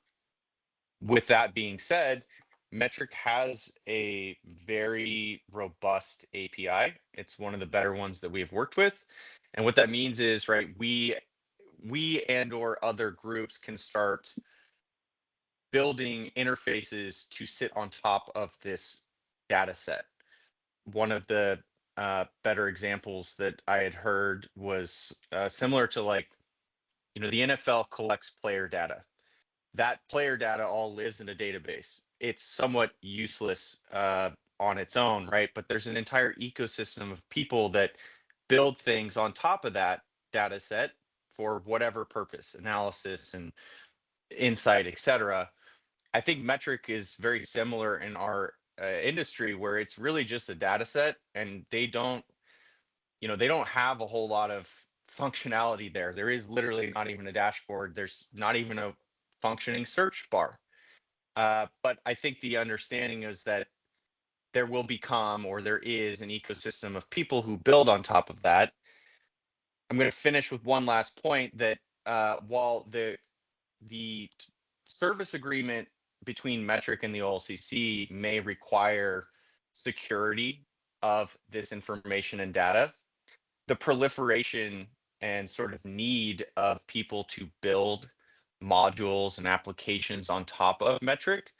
With that being said, Metric has a very robust API. It's one of the better ones that we've worked with. And what that means is, right, we and or other groups can start building interfaces to sit on top of this data set. One of the better examples that I had heard was similar to the NFL collects player data. That player data all lives in a database. It's somewhat useless on its own, right? But there's an entire ecosystem of people that build things on top of that data set for whatever purpose, analysis and insight, etc. I think Metric is very similar in our industry where it's really just a data set, and they don't have a whole lot of functionality there. There is literally not even a dashboard. There's not even a functioning search bar. But I think the understanding is that there will become, or there is, an ecosystem of people who build on top of that. I'm going to finish with one last point that while the service agreement between Metric and the OLCC may require security of this information and data, the proliferation and sort of need of people to build modules and applications on top of Metric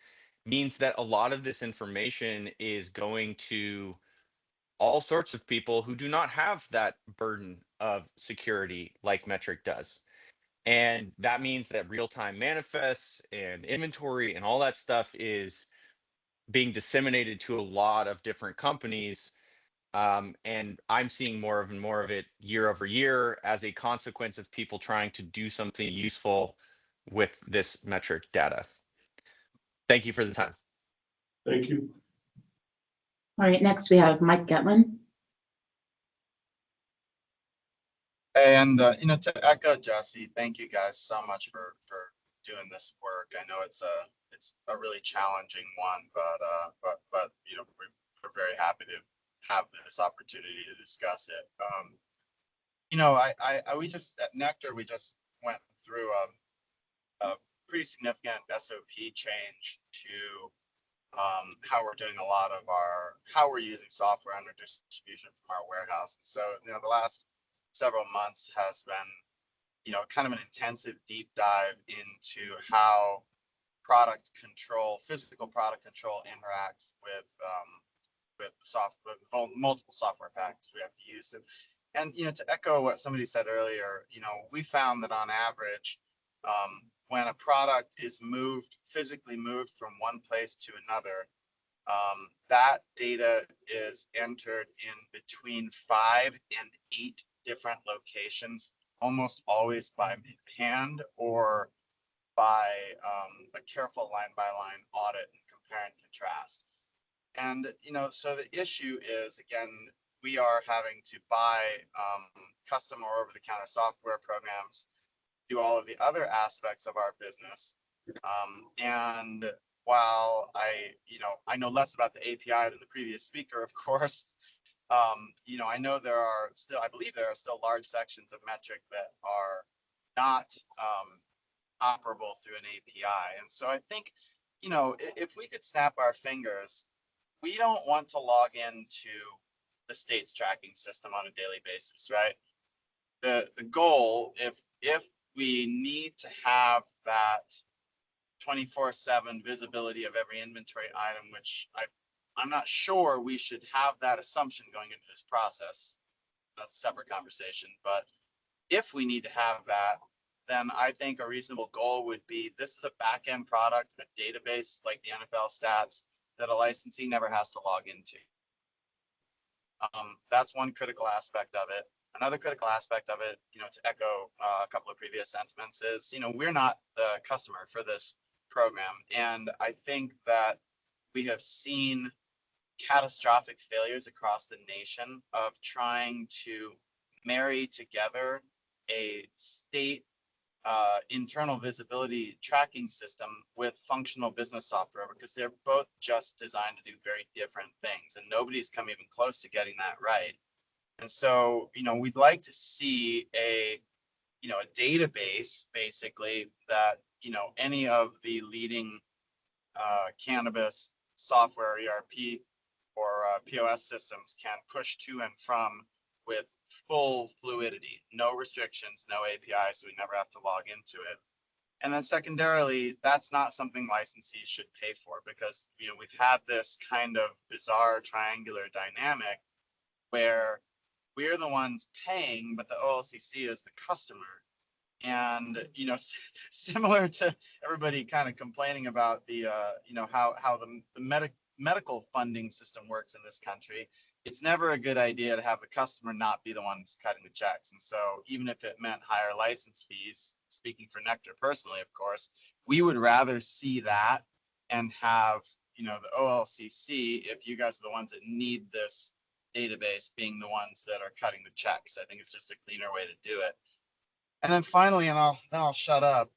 means that a lot of this information is going to all sorts of people who do not have that burden of security like Metric does. And that means that real-time manifests and inventory and all that stuff is being disseminated to a lot of different companies. And I'm seeing more and more of it year over year as a consequence of people trying to do something useful with this Metric data. Thank you for the time. Thank you. All right, next we have Mike Getlin. And, to echo Jesse, thank you guys so much for doing this work. I know it's a really challenging one, but this opportunity to discuss it. We just, at Nectar, we just went through a pretty significant SOP change to how we're doing a lot of how we're using software under distribution from our warehouse. And so, the last several months has been, kind of an intensive deep dive into how physical product control interacts with multiple software packages we have to use. And to echo what somebody said earlier, we found that on average, when a product is physically moved from one place to another, that data is entered in between 5 and 8 different locations, almost always by hand or by a careful line-by-line audit and compare and contrast. And, so the issue is, again, we are having to buy custom or over-the-counter software programs, do all of the other aspects of our business. And while I know less about the API than the previous speaker, of course, I know I believe there are still large sections of metric that are not operable through an API. And so I think, if we could snap our fingers, we don't want to log into the state's tracking system on a daily basis, right? The goal, if we need to have that 24/7 visibility of every inventory item, which I'm not sure we should have that assumption going into this process. That's a separate conversation. But if we need to have that, then I think a reasonable goal would be, this is a back-end product, a database like the NFL stats that a licensee never has to log into. That's one critical aspect of it. Another critical aspect of it, to echo a couple of previous sentiments, is, we're not the customer for this program. And I think that we have seen catastrophic failures across the nation of trying to marry together a state internal visibility tracking system with functional business software, because they're both just designed to do very different things, and nobody's come even close to getting that right. And so, we'd like to see a database, basically, that, any of the leading cannabis software, ERP or POS systems can push to and from with full fluidity, no restrictions, no API, so we never have to log into it. And then secondarily, that's not something licensees should pay for, because we've had this kind of bizarre triangular dynamic where we're the ones paying, but the OLCC is the customer. And similar to everybody kind of complaining about the how the medical funding system works in this country, it's never a good idea to have the customer not be the ones cutting the checks. And so even if it meant higher license fees, speaking for Nectar personally, of course, we would rather see that and have, the OLCC, if you guys are the ones that need this database, being the ones that are cutting the checks. I think it's just a cleaner way to do it. And then finally, and I'll shut up.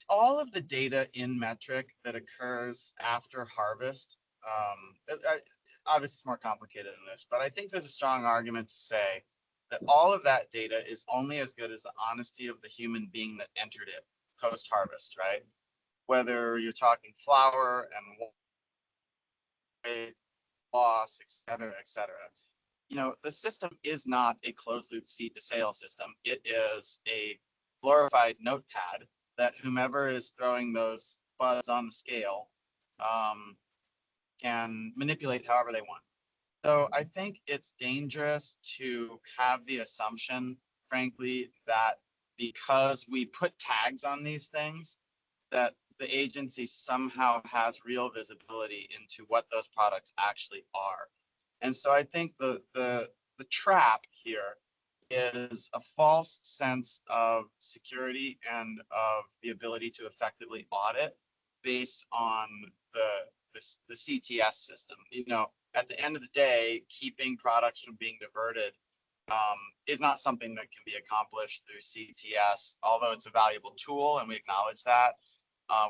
All of the data in metric that occurs after harvest, obviously it's more complicated than this, but I think there's a strong argument to say that all of that data is only as good as the honesty of the human being that entered it post-harvest, right? Whether you're talking flour and weight loss, et cetera, et cetera. The system is not a closed loop seed to sale system. It is a glorified notepad that whomever is throwing those buds on the scale can manipulate however they want. So I think it's dangerous to have the assumption, frankly, that because we put tags on these things, that the agency somehow has real visibility into what those products actually are. And so I think the trap here is a false sense of security and of the ability to effectively audit based on the CTS system. At the end of the day, keeping products from being diverted is not something that can be accomplished through CTS, although it's a valuable tool and we acknowledge that.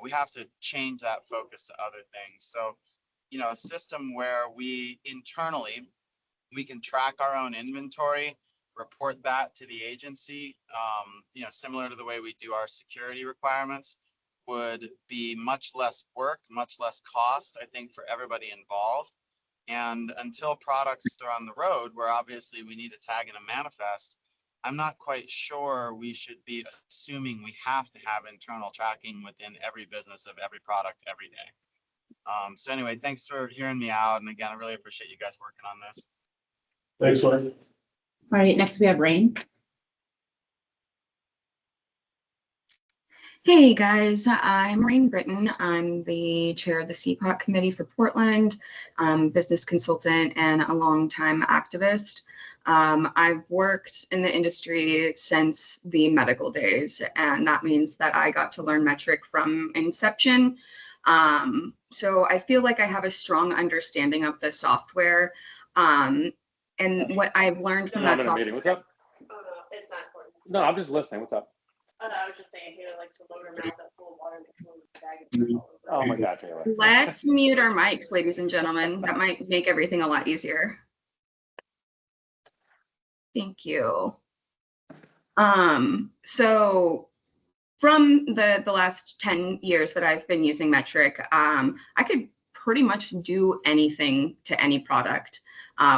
We have to change that focus to other things. So, a system where we internally, we can track our own inventory, report that to the agency, similar to the way we do our security requirements, would be much less work, much less cost, I think, for everybody involved. And until products are on the road, where obviously we need a tag and a manifest, I'm not quite sure we should be assuming we have to have internal tracking within every business of every product every day. So anyway, thanks for hearing me out. And again, I really appreciate you guys working on this. Thanks, Mike. All right, next we have Rain. Hey guys, I'm Rain Britton. I'm the chair of the CPOC committee for Portland, business consultant and a longtime activist. I've worked in the industry since the medical days, and that means that I got to learn metric from inception. So I feel like I have a strong understanding of the software. And what I've learned from that software. What's up? It's not important. No, I'm just listening. What's up? I was just saying, Taylor likes to load her mouth up full of water and throw the bag of Oh my God, Taylor. Let's mute our mics, ladies and gentlemen. That might make everything a lot easier. Thank you. So from the last 10 years that I've been using metric, I could pretty much do anything to any product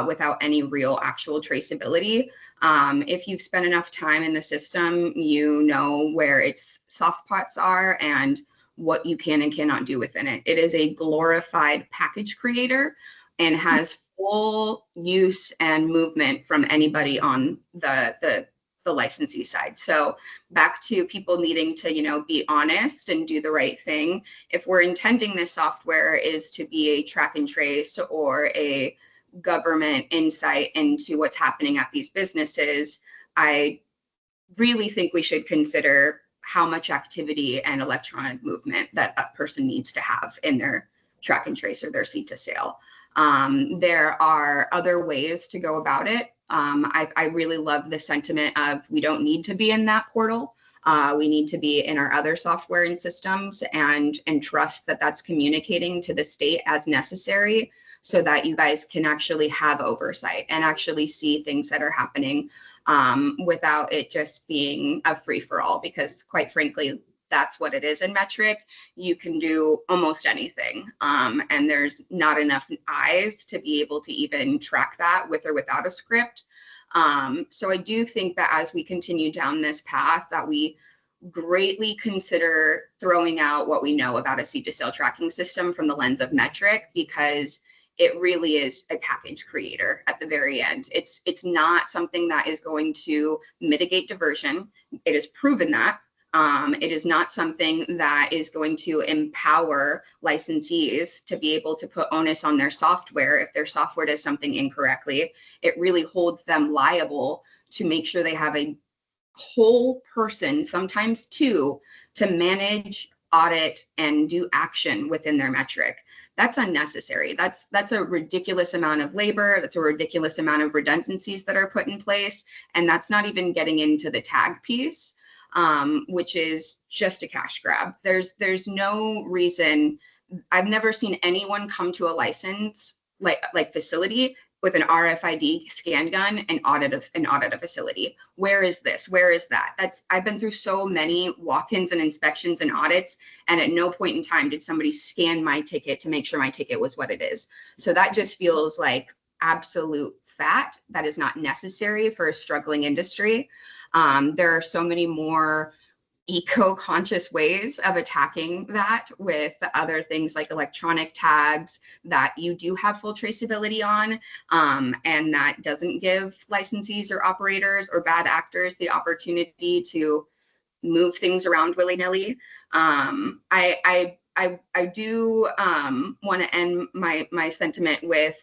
without any real actual traceability. If you've spent enough time in the system, you know where its soft pots are and what you can and cannot do within it. It is a glorified package creator and has full use and movement from anybody on the licensee side. So back to people needing to, be honest and do the right thing. If we're intending this software is to be a track and trace or a government insight into what's happening at these businesses, I really think we should consider how much activity and electronic movement that person needs to have in their track and trace or their seed to sale. There are other ways to go about it. I really love the sentiment of we don't need to be in that portal. We need to be in our other software and systems and trust that that's communicating to the state as necessary so that you guys can actually have oversight and actually see things that are happening without it just being a free for all, because quite frankly, that's what it is in metric. You can do almost anything. And there's not enough eyes to be able to even track that with or without a script. So I do think that as we continue down this path, that we greatly consider throwing out what we know about a seed to sale tracking system from the lens of metric, because it really is a package creator at the very end. It's not something that is going to mitigate diversion. It is proven that. It is not something that is going to empower licensees to be able to put onus on their software if their software does something incorrectly. It really holds them liable to make sure they have a whole person, sometimes two, to manage, audit, and do action within their metric. That's unnecessary. That's a ridiculous amount of labor. That's a ridiculous amount of redundancies that are put in place. And that's not even getting into the tag piece, which is just a cash grab. There's no reason. I've never seen anyone come to a license like facility with an RFID scan gun and audit a facility. Where is this? Where is that? I've been through so many walk-ins and inspections and audits, and at no point in time did somebody scan my ticket to make sure my ticket was what it is. So that just feels like absolute fat. That is not necessary for a struggling industry. There are so many more eco-conscious ways of attacking that with other things like electronic tags that you do have full traceability on, and that doesn't give licensees or operators or bad actors the opportunity to move things around willy-nilly. I do want to end my sentiment with,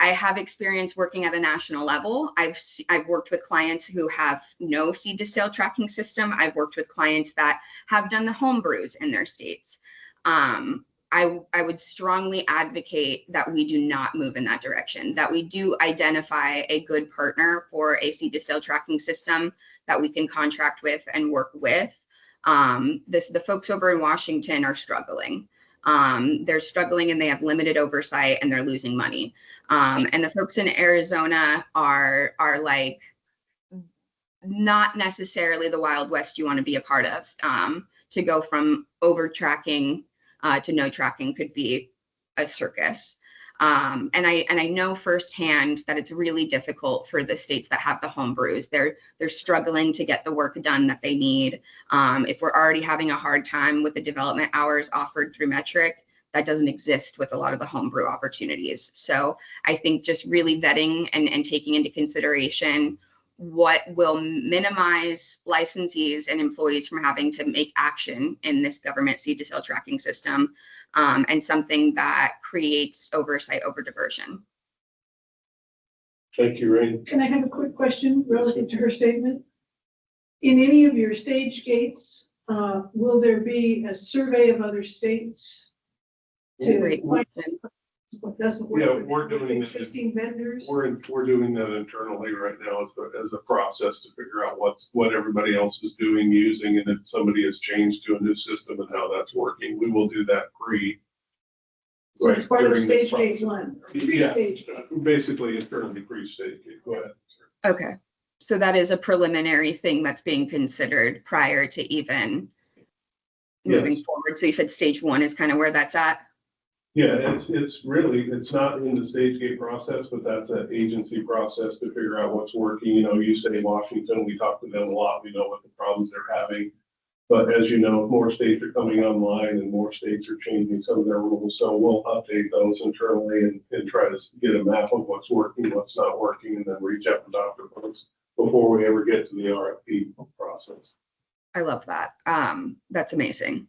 I have experience working at a national level. I've worked with clients who have no seed to sale tracking system. I've worked with clients that have done the home brews in their states. I would strongly advocate that we do not move in that direction, that we do identify a good partner for a seed to sale tracking system that we can contract with and work with. The folks over in Washington are struggling. They're struggling and they have limited oversight and they're losing money. And the folks in Arizona are like not necessarily the Wild West you want to be a part of. To go from over tracking to no tracking could be a circus. And I know firsthand that it's really difficult for the states that have the home brews. They're struggling to get the work done that they need. If we're already having a hard time with the development hours offered through Metric, that doesn't exist with a lot of the homebrew opportunities. So I think just really vetting and taking into consideration what will minimize licensees and employees from having to make action in this government seed to sale tracking system, and something that creates oversight over diversion. Thank you, Rain. Can I have a quick question relative to her statement? In any of your stage gates, will there be a survey of other states to Great find question. what doesn't work? Yeah, with we're doing existing vendors? We're doing that internally right now as a process to figure out what everybody else is doing, using, and if somebody has changed to a new system and how that's working. We will do that So it's part of during this stage gate process. one, or Yeah, pre-stage gate. basically internally pre-stage gate. Go ahead. Okay, so that is a preliminary thing that's being considered prior to even moving Yes. forward. So you said stage one is kind of where that's at? Yeah, it's not in the stage gate process, but that's an agency process to figure out what's working. You know, you say Washington, we talk to them a lot, we know what the problems they're having. But as you know, more states are coming online and more states are changing some of their rules. So we'll update those internally and try to get a map of what's working, what's not working, and then reach out to Dr. folks before we ever get to the RFP process. I love that. That's amazing.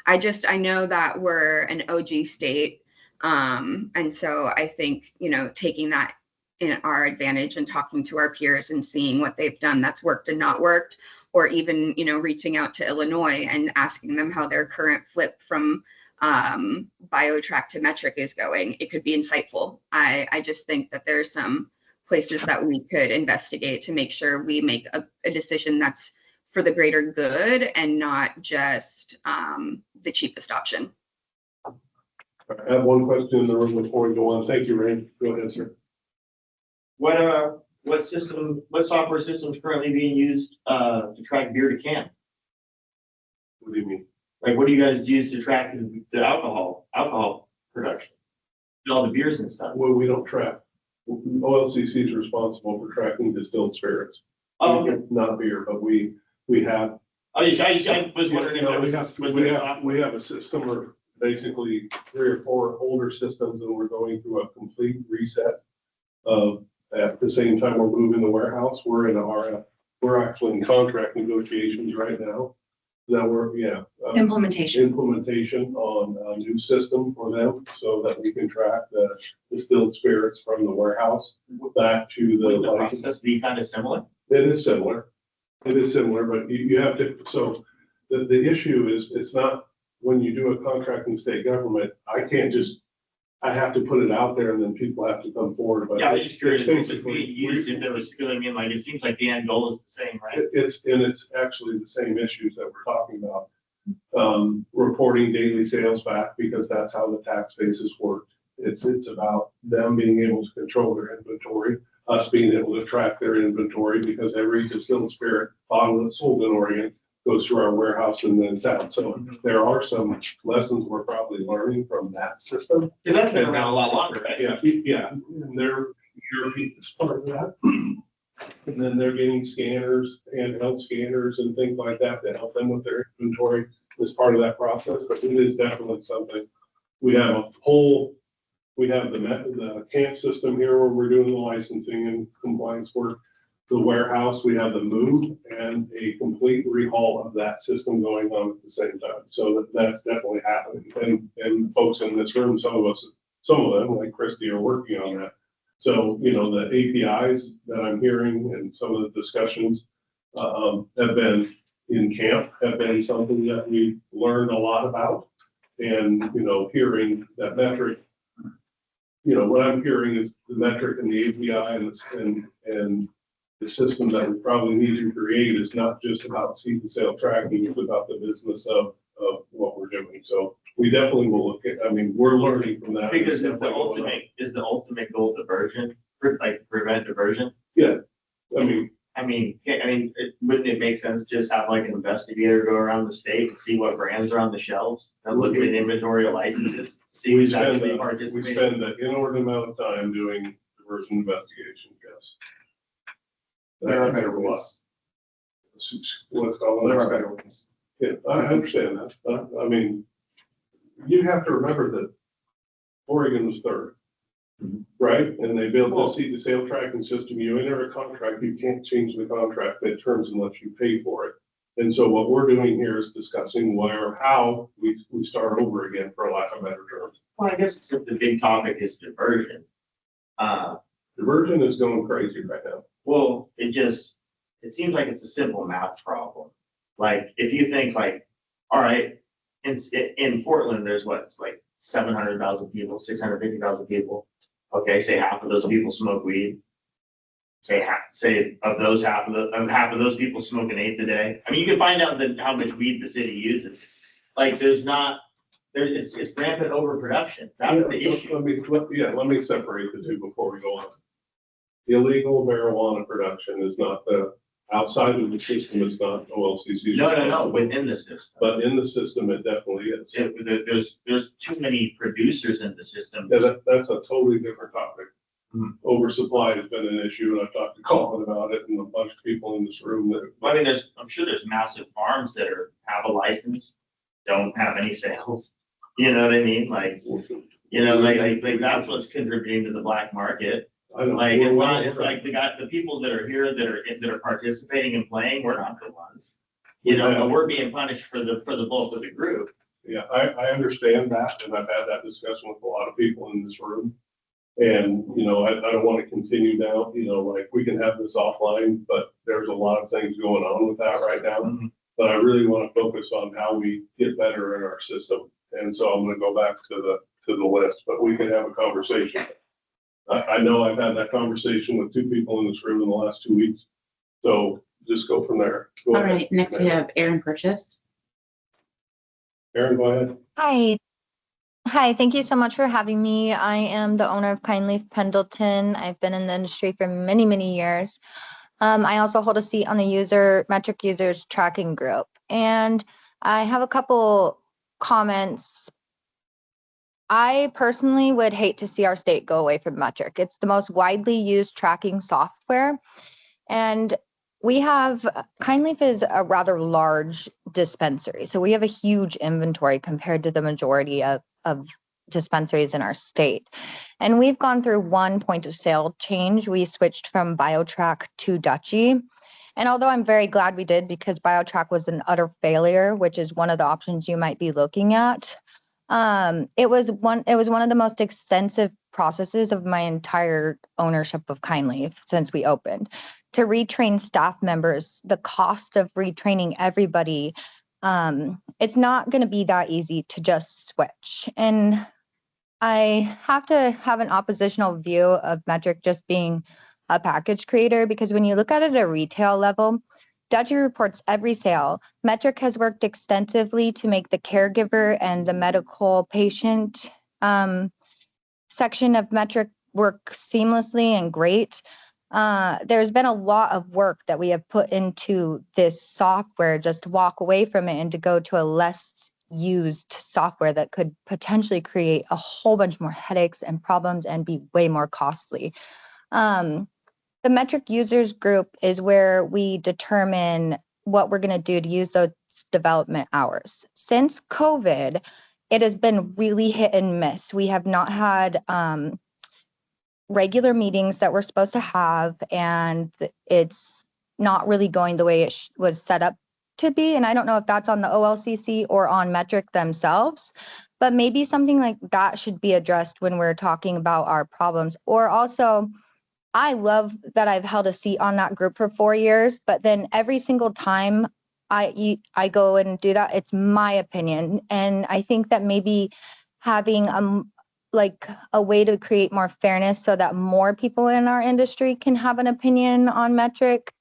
I know that we're an OG state. And so I think, taking that in our advantage and talking to our peers and seeing what they've done that's worked and not worked, or even, reaching out to Illinois and asking them how their current flip from BioTrack to Metric is going, it could be insightful. I just think that there's some places that we could investigate to make sure we make a decision that's for the greater good and not just the cheapest option. I have one question in the room before we go on. Thank you, Ray. Go ahead, sir. What software system is currently being used to track beer to can? What do you mean? Like, what do you guys use to track the alcohol production? All the beers and stuff. Well, we don't track. OLCC is responsible for tracking distilled spirits. Oh, okay. Not beer, but we have. I was wondering if there was. We have a system of basically 3 or 4 older systems, and we're going through a complete reset of. At the same time, we're moving the warehouse. We're in RF. We're actually in contract negotiations right now. Implementation on a new system for them so that we can track the distilled spirits from the warehouse back to the. Would the process be kind of similar? It is similar, but you have to, so the issue is, it's not, when you do a contract in state government, I have to put it out there and then people have to come forward. But Yeah, I was just curious if it's basically being used, if there was, I mean, like, it seems like the end goal is the same, right? It's actually the same issues that we're talking about. Reporting daily sales back, because that's how the tax basis worked. It's about them being able to control their inventory, us being able to track their inventory, because every distilled spirit bottle that's sold in Oregon goes through our warehouse and then it's out. So there are some lessons we're probably learning from that system. Because that's been around a lot longer, right? Yeah, and they're European is part of that. And then they're getting scanners, handheld scanners and things like that to help them with their inventory as part of that process. But it is definitely something. We have the camp system here where we're doing the licensing and compliance work. The warehouse, we have the move and a complete rehaul of that system going on at the same time. So that's definitely happening. And folks in this room, some of them, like Christy, are working on that. So, the APIs that I'm hearing and some of the discussions have been in camp, have been something that we've learned a lot about. And, hearing that metric, what I'm hearing is the metric and the API and the system that we probably need to create is not just about seed and sale tracking, it's about the business of of what we're doing. So we definitely will look at, I mean, we're learning from that. Because is the ultimate goal diversion, like prevent diversion? Yeah, I mean, wouldn't it make sense to just have like an investigator go around the state and see what brands are on the shelves and look at an inventory of licenses, see who's actually we participating? spend an inordinate amount of time doing diversion investigation, yes. There are better ways. What's called. There are better ways. Yeah, I understand that. I mean, you have to remember that Oregon was third, right? And they built the seed to sale tracking system. You enter a contract, you can't change the contract midterms unless you pay for it. And so what we're doing here is discussing how we start over again, for lack of better terms. Well, I guess since the big topic is diversion. Diversion is going crazy right now. Well, it seems like it's a simple math problem. Like, if you think like, all right, in Portland, there's what, it's like 700,000 people, 650,000 people. Okay, say half of those people smoke weed. Say of those half of those people smoke an eighth a day. I mean, you can find out how much weed the city uses. Like, it's rampant overproduction. That's the issue. Let me separate the two before we go on. Illegal marijuana production is not outside of the system, it's not OLCC. No, within the system. But in the system, it definitely is. There's too many producers in the system. Yeah, that's a totally different topic. Oversupply has been an issue, and I've talked to Colin about it and a bunch of people in this room that. I mean, I'm sure there's massive farms that have a license, don't have any sales. You know what I mean? Like, like that's what's contributing to the black market. Like, it's like the people that are here that are participating and playing, we're not the ones. But we're being punished for the bulk of the group. Yeah, I understand that, and I've had that discussion with a lot of people in this room. And, I don't want to continue now, like, we can have this offline, but there's a lot of things going on with that right now. But I really want to focus on how we get better in our system. And so I'm going to go back to the list, but we can have a conversation. I know I've had that conversation with two people in this room in the last 2 weeks. So just go from there. Go All ahead. right, next we have Aaron Purchase. Aaron, go ahead. Hi, thank you so much for having me. I am the owner of Kind Leaf Pendleton. I've been in the industry for many, many years. I also hold a seat on the metric users tracking group. And I have a couple comments. I personally would hate to see our state go away from metric. It's the most widely used tracking software. And Kind Leaf is a rather large dispensary. So we have a huge inventory compared to the majority of dispensaries in our state. And we've gone through one point of sale change. We switched from BioTrack to Dutchie. And although I'm very glad we did, because BioTrack was an utter failure, which is one of the options you might be looking at. It was one of the most extensive processes of my entire ownership of Kind Leaf since we opened. To retrain staff members, the cost of retraining everybody, it's not going to be that easy to just switch. And I have to have an oppositional view of Metric just being a package creator, because when you look at it at a retail level, Dutchie reports every sale. Metric has worked extensively to make the caregiver and the medical patient section of Metric work seamlessly and great. There's been a lot of work that we have put into this software just to walk away from it and to go to a less used software that could potentially create a whole bunch more headaches and problems and be way more costly. The metric users group is where we determine what we're going to do to use those development hours. Since COVID, it has been really hit and miss. We have not had regular meetings that we're supposed to have, and it's not really going the way it was set up to be. And I don't know if that's on the OLCC or on Metric themselves, but maybe something like that should be addressed when we're talking about our problems. Or also, I love that I've held a seat on that group for 4 years, but then every single time I go and do that, it's my opinion. And I think that maybe having a way to create more fairness so that more people in our industry can have an opinion on Metric.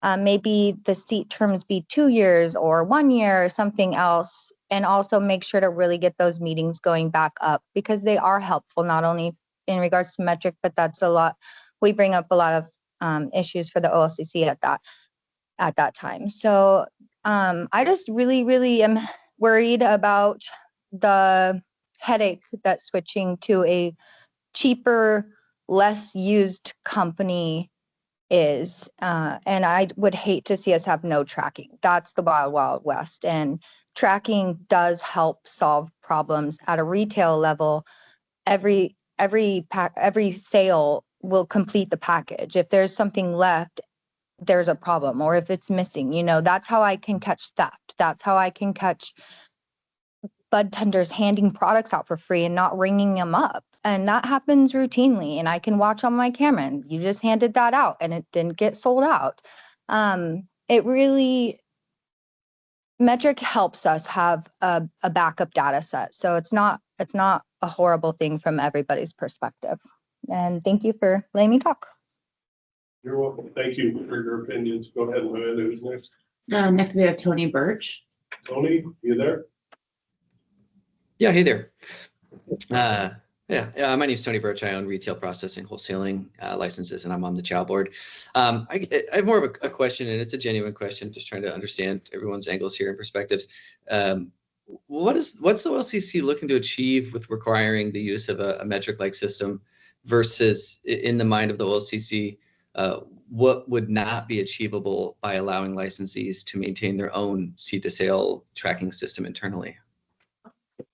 Maybe the seat terms be 2 years or 1 year or something else and also make sure to really get those meetings going back up because they are helpful, not only in regards to metric, but that's a lot. We bring up a lot of issues for the OLCC at that time. So I just really am worried about the headache that switching to a cheaper, less used company is. And I would hate to see us have no tracking. That's the wild, wild west. And tracking does help solve problems at a retail level. Every sale will complete the package. If there's something left, there's a problem, or if it's missing, that's how I can catch theft. That's how I can catch bud tenders handing products out for free and not ringing them up. And that happens routinely, and I can watch on my camera, and you just handed that out and it didn't get sold out. Metric helps us have a backup data set. So it's not a horrible thing from everybody's perspective. And thank you for letting me talk. You're welcome. Thank you for your opinions. Go ahead, Amanda. Who's next? Next we have Tony Birch. Tony, you there? Yeah, hey there. My name is Tony Birch. I own retail processing, wholesaling licenses, and I'm on the Chow board. I have more of a question, and it's a genuine question, just trying to understand everyone's angles here and perspectives. What's the OLCC looking to achieve with requiring the use of a metric-like system versus, in the mind of the OLCC, what would not be achievable by allowing licensees to maintain their own seed-to-sale tracking system internally?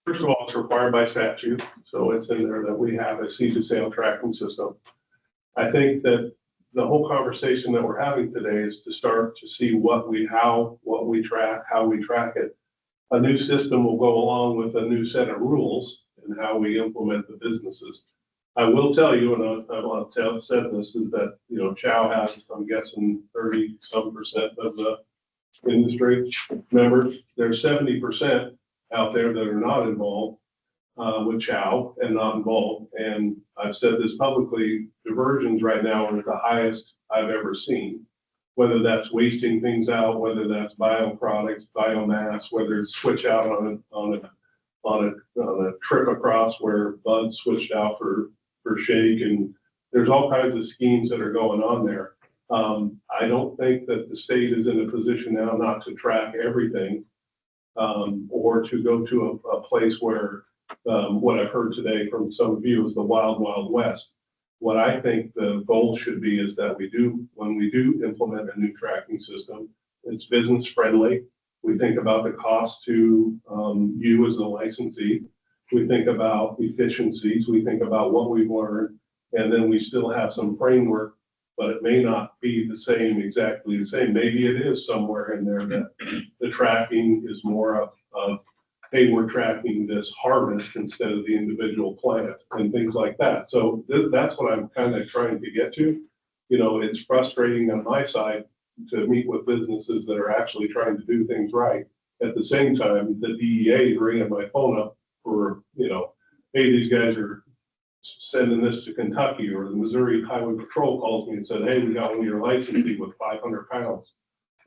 First of all, it's required by statute, so it's in there that we have a seed-to-sale tracking system. I think that the whole conversation that we're having today is to start to see what we track, how we track it. A new system will go along with a new set of rules and how we implement the businesses. I will tell you, and I've said this, is that, Chow has, I'm guessing, 30-some% of the industry members. There's 70% out there that are not involved with Chow and not involved. And I've said this publicly, diversions right now are at the highest I've ever seen, whether that's wasting things out, whether that's bioproducts, biomass, whether it's switch out on a trip across where buds switched out for shake. And there's all kinds of schemes that are going on there. I don't think that the state is in a position now not to track everything. Or to go to a place where what I've heard today from some of you is the wild, wild west. What I think the goal should be is that when we do implement a new tracking system, it's business friendly. We think about the cost to you as the licensee. We think about efficiencies. We think about what we've learned, and then we still have some framework, but it may not be exactly the same. Maybe it is somewhere in there that the tracking is more of, hey, we're tracking this harvest instead of the individual plant and things like that. So that's what I'm kind of trying to get to. It's frustrating on my side to meet with businesses that are actually trying to do things right. At the same time, the DEA is ringing my phone up for, hey, these guys are sending this to Kentucky, or the Missouri Highway Patrol calls me and said, hey, we got one of your licensees with 500 pounds.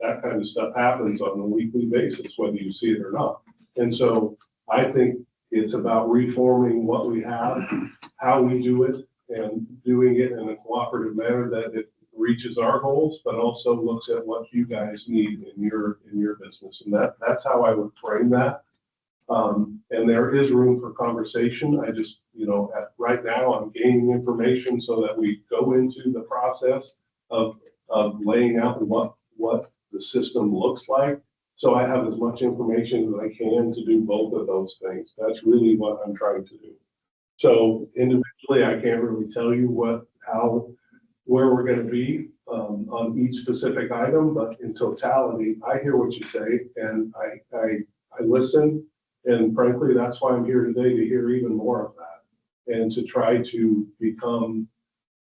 That kind of stuff happens on a weekly basis, whether you see it or not. And so I think it's about reforming what we have, how we do it, and doing it in a cooperative manner that it reaches our goals, but also looks at what you guys need in your business. And that's how I would frame that. And there is room for conversation. I just, right now I'm gaining information so that we go into the process of laying out what the system looks like. So I have as much information as I can to do both of those things. That's really what I'm trying to do. So individually, I can't really tell you where we're going to be on each specific item, but in totality, I hear what you say, and I listen. And frankly, that's why I'm here today, to hear even more of that and to try to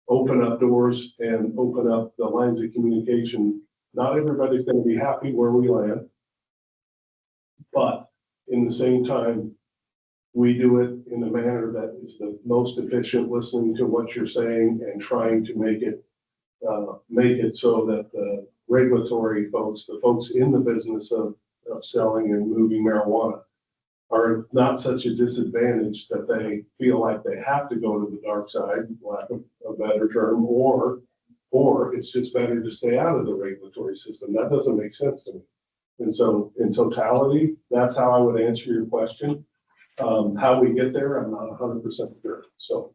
open up doors and open up the lines of communication. Not everybody's going to be happy where we land, but in the same time, we do it in a manner that is the most efficient, listening to what you're saying and trying to make it so that the regulatory folks, the folks in the business of selling and moving marijuana, are not such a disadvantage that they feel like they have to go to the dark side, lack of a better term, or it's just better to stay out of the regulatory system. That doesn't make sense to me. And so in totality, that's how I would answer your question. How we get there, I'm not 100% sure. So.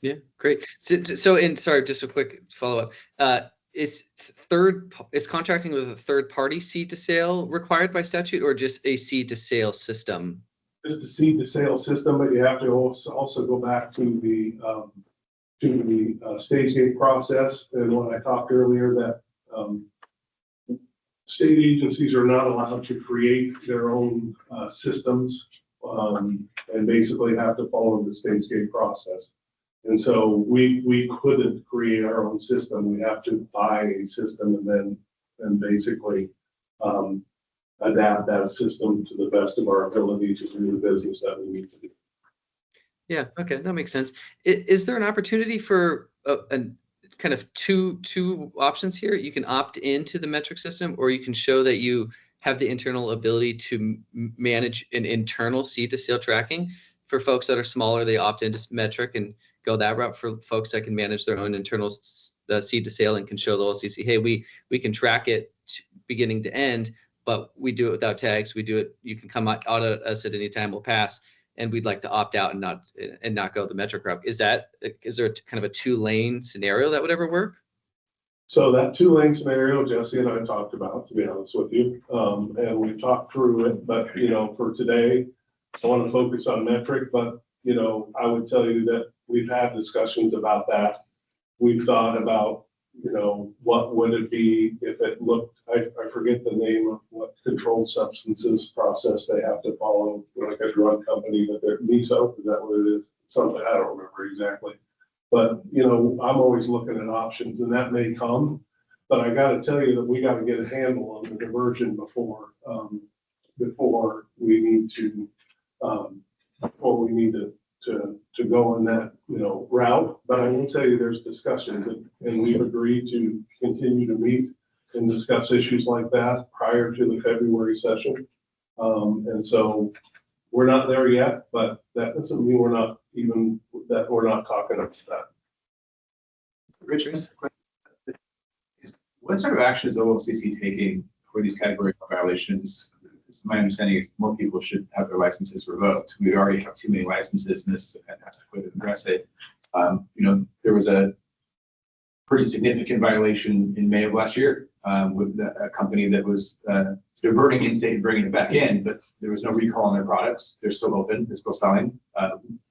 Yeah, great. Sorry, just a quick follow-up. Is contracting with a third party seed to sale required by statute, or just a seed to sale system? Just a seed to sale system, but you have to also go back to the stage gate process. And when I talked earlier that state agencies are not allowed to create their own systems and basically have to follow the stage gate process. And so we couldn't create our own system. We have to buy a system and then basically adapt that system to the best of our ability to do the business that we need to do. Yeah, okay, that makes sense. Is there an opportunity for a kind of two options here? You can opt into the metric system, or you can show that you have the internal ability to manage an internal seed to sale tracking. For folks that are smaller, they opt into metric and go that route. For folks that can manage their own internal seed to sale and can show the OLCC, hey, we can track it beginning to end, but we do it without tags. We do it. You can come out at us at any time. We'll pass, and we'd like to opt out and not go the metric route. Is there kind of a 2-lane scenario that would ever work? So that 2-lane scenario, Jesse and I talked about, to be honest with you, and we talked through it. But for today, I want to focus on metric. But I would tell you that we've had discussions about that. We've thought about what would it be if it looked, I forget the name of what controlled substances process they have to follow, like a drug company, but they're MISO, is that what it is? Something, I don't remember exactly. But, I'm always looking at options, and that may come, but I got to tell you that we got to get a handle on the diversion before we need to go in that, route. But I will tell you, there's discussions, and we've agreed to continue to meet and discuss issues like that prior to the February session. And so we're not there yet, but that doesn't mean we're not talking about that. Richard, what sort of action is OLCC taking for these category violations? My understanding is more people should have their licenses revoked. We already have too many licenses, and this is a fantastic way to address it. There was a pretty significant violation in May of last year with a company that was diverting in-state and bringing it back in, but there was no recall on their products. They're still open. They're still selling.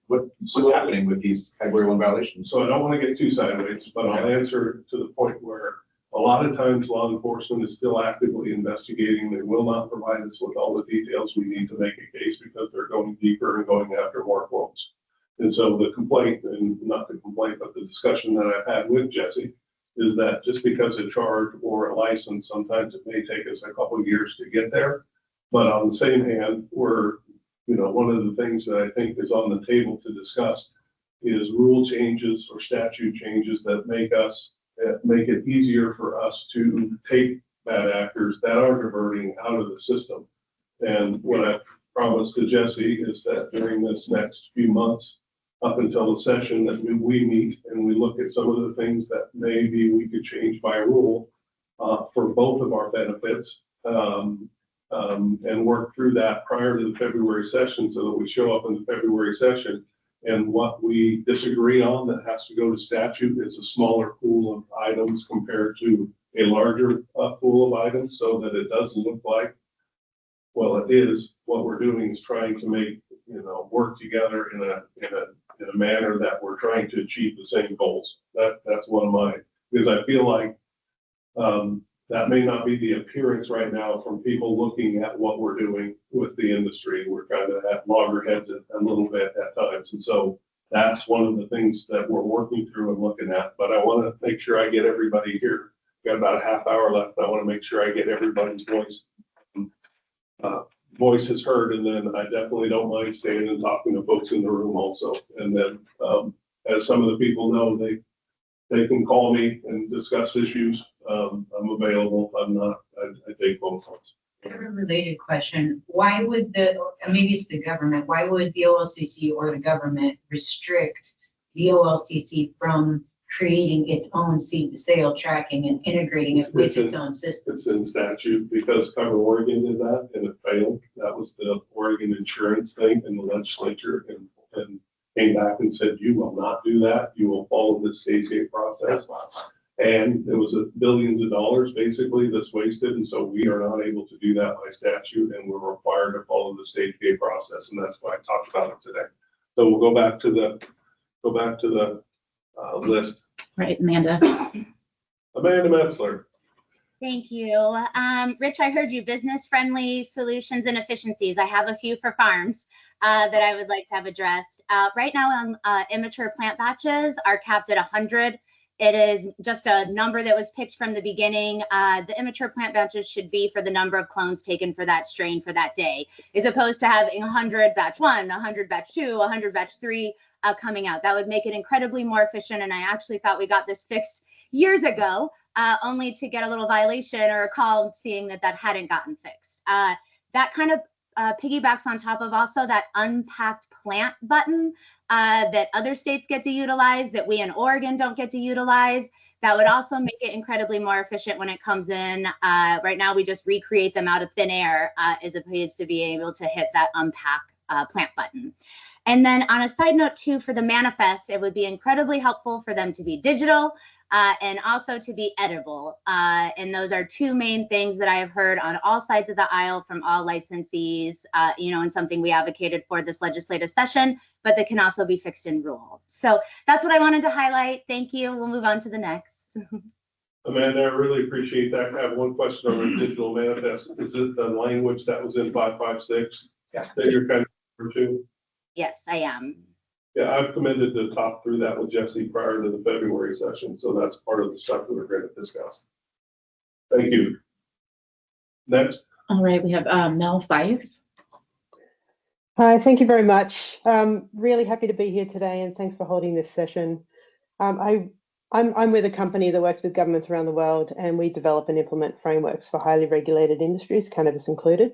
What's happening with these category 1 violations? So I don't want to get too sideways, but I'll answer to the point where a lot of times law enforcement is still actively investigating. They will not provide us with all the details we need to make a case because they're going deeper and going after more folks. And so the complaint, and not the complaint, but the discussion that I've had with Jesse is that just because a charge or a license, sometimes it may take us a couple of years to get there. But on the same hand, one of the things that I think is on the table to discuss is rule changes or statute changes that make it easier for us to take bad actors that are diverting out of the system. And what I promised to Jesse is that during this next few months, up until the session that we meet and we look at some of the things that maybe we could change by rule for both of our benefits, and work through that prior to the February session so that we show up in the February session. And what we disagree on that has to go to statute is a smaller pool of items compared to a larger pool of items, so that it doesn't look like, well, it is. What we're doing is trying to make, work together in a manner that we're trying to achieve the same goals. That's one of mine, because I feel like that may not be the appearance right now from people looking at what we're doing with the industry. We're kind of at loggerheads a little bit at times. And so that's one of the things that we're working through and looking at. But I want to make sure I get everybody here. We've got about a half hour left. I want to make sure I get everybody's voice is heard. And then I definitely don't mind staying and talking to folks in the room also. And then as some of the people know, they can call me and discuss issues. I'm available. I'm not, I take phone calls. I have a related question. Why would maybe it's the government, why would the OLCC or the government restrict the OLCC from creating its own seed to sale tracking and integrating it with its own system? It's in statute because Cover Oregon did that and it failed. That was the Oregon insurance thing in the legislature and came back and said, you will not do that. You will follow the stage gate process. And it was billions of dollars basically that's wasted. And so we are not able to do that by statute and we're required to follow the stage gate process. And that's why I talked about it today. So we'll go back to the list. Right, Amanda. Amanda Metzler. Thank you. Rich, I heard you, business-friendly solutions and efficiencies. I have a few for farms that I would like to have addressed. Right now, immature plant batches are capped at 100. It is just a number that was picked from the beginning. The immature plant batches should be for the number of clones taken for that strain for that day, as opposed to having 100 batch 1, 100 batch 2, 100 batch 3 coming out. That would make it incredibly more efficient. And I actually thought we got this fixed years ago, only to get a little violation or a call seeing that hadn't gotten fixed. That kind of piggybacks on top of also that unpacked plant button that other states get to utilize that we in Oregon don't get to utilize. That would also make it incredibly more efficient when it comes in. Right now, we just recreate them out of thin air as opposed to being able to hit that unpack plant button. And then on a side note too, for the manifests, it would be incredibly helpful for them to be digital and also to be editable. And those are two main things that I have heard on all sides of the aisle from all licensees, and something we advocated for this legislative session, but that can also be fixed in rule. So that's what I wanted to highlight. Thank you. We'll move on to the next. Amanda, I really appreciate that. I have one question on the digital manifest. Is it the language that was in 556 that you're kind of referring to? Yes, I am. Yeah, I've committed to talk through that with Jesse prior to the February session, so that's part of the stuff that we're going to discuss. Thank you. Next. All right, we have Mel Fife. Hi, thank you very much. Really happy to be here today and thanks for holding this session. I'm with a company that works with governments around the world and we develop and implement frameworks for highly regulated industries, cannabis included.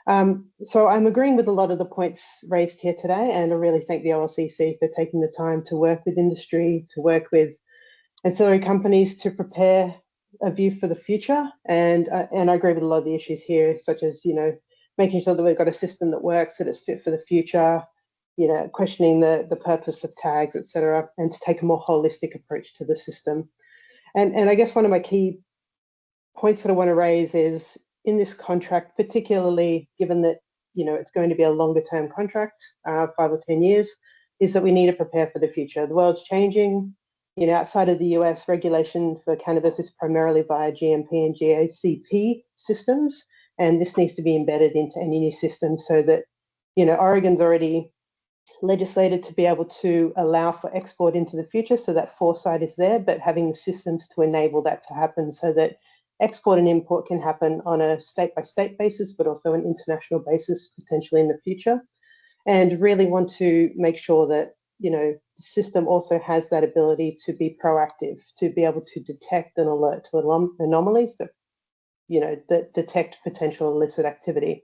So I'm agreeing with a lot of the points raised here today, and I really thank the OLCC for taking the time to work with industry, to work with ancillary companies to prepare a view for the future. And I agree with a lot of the issues here, such as, making sure that we've got a system that works, that it's fit for the future, questioning the purpose of tags, et cetera, and to take a more holistic approach to the system. And I guess one of my key points that I want to raise is, in this contract, particularly given that, it's going to be a longer term contract, 5 or 10 years, is that we need to prepare for the future. The world's changing. Outside of the US, regulation for cannabis is primarily via GMP and GACP systems, and this needs to be embedded into any new system so that, Oregon's already legislated to be able to allow for export into the future, so that foresight is there, but having the systems to enable that to happen so that export and import can happen on a state-by-state basis, but also an international basis potentially in the future. And really want to make sure that, the system also has that ability to be proactive, to be able to detect and alert to anomalies that, that detect potential illicit activity.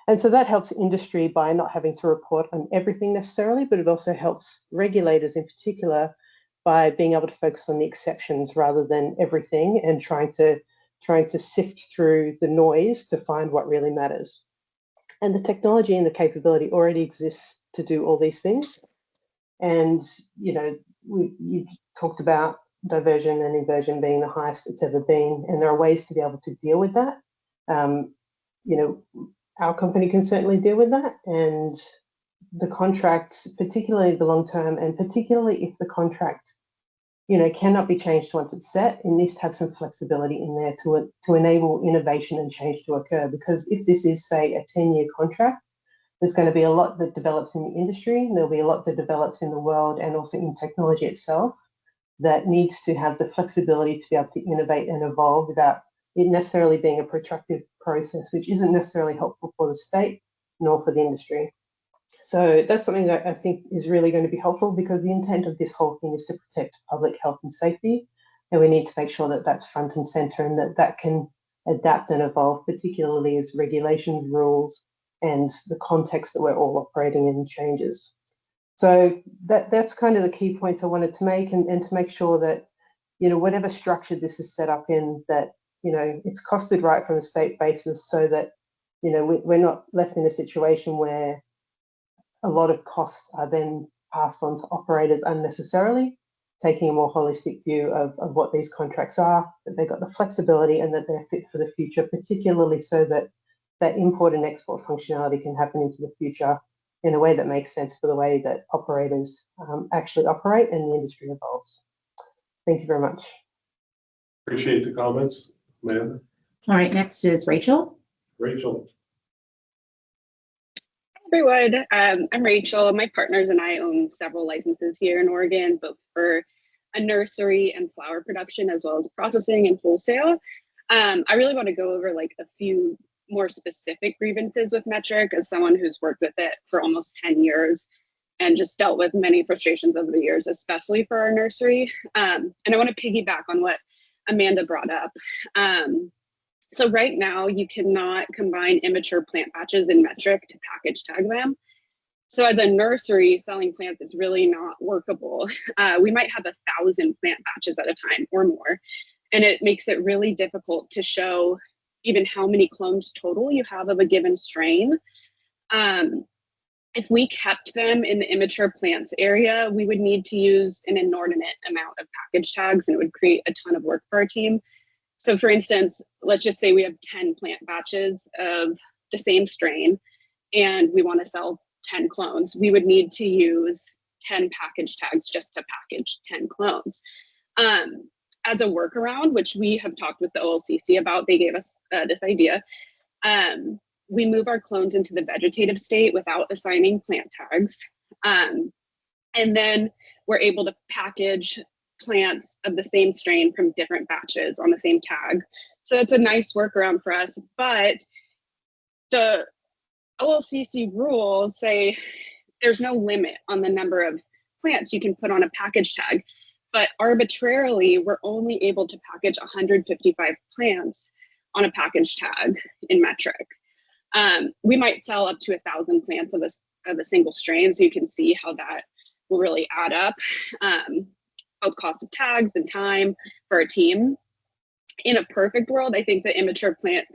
And so that helps industry by not having to report on everything necessarily, but it also helps regulators in particular by being able to focus on the exceptions rather than everything and trying to sift through the noise to find what really matters. And the technology and the capability already exists to do all these things. And, you talked about diversion and inversion being the highest it's ever been, and there are ways to be able to deal with that. Our company can certainly deal with that, and the contracts, particularly the long term, and particularly if the contract cannot be changed once it's set, it needs to have some flexibility in there to enable innovation and change to occur. Because if this is, say, a 10-year contract, there's going to be a lot that develops in the industry, and there'll be a lot that develops in the world and also in technology itself that needs to have the flexibility to be able to innovate and evolve without it necessarily being a protracted process, which isn't necessarily helpful for the state nor for the industry. So that's something that I think is really going to be helpful, because the intent of this whole thing is to protect public health and safety, and we need to make sure that that's front and center and that adapt and evolve, particularly as regulations, rules, and the context that we're all operating in changes. So that's kind of the key points I wanted to make, and to make sure that, you know, whatever structure this is set up in, that, you know, it's costed right from a state basis, so that, you know, we're not left in a situation where a lot of costs are then passed on to operators unnecessarily, taking a more holistic view of what these contracts are, that they've got the flexibility and that they're fit for the future, particularly so that that import and export functionality can happen into the future in a way that makes sense for the way that operators actually operate and the industry evolves. Thank you very much. Appreciate the comments, Amanda. All right, next is Rachel. Rachel. Everyone, I'm Rachel. My partners and I own several licenses here in Oregon, both for a nursery and flower production, as well as processing and wholesale. I really want to go over like a few more specific grievances with Metric as someone who's worked with it for almost 10 years and just dealt with many frustrations over the years, especially for our nursery. And I want to piggyback on what Amanda brought up. So right now you cannot combine immature plant batches in Metric to package tag them. So as a nursery selling plants, it's really not workable. We might have 1,000 plant batches at a time or more, and it makes it really difficult to show even how many clones total you have of a given strain. If we kept them in the immature plants area, we would need to use an inordinate amount of package tags, and it would create a ton of work for our team. So for instance, let's just say we have 10 plant batches of the same strain and we want to sell 10 clones. We would need to use 10 package tags just to package 10 clones. As a workaround, which we have talked with the OLCC about, they gave us this idea. We move our clones into the vegetative state without assigning plant tags. And then we're able to package plants of the same strain from different batches on the same tag. So it's a nice workaround for us, but the OLCC rules say there's no limit on the number of plants you can put on a package tag, but arbitrarily we're only able to package 155 plants on a package tag in Metric. We might sell up to 1,000 plants of a single strain, so you can see how that will really add up. Both cost of tags and time for a team. In a perfect world, I think the immature plant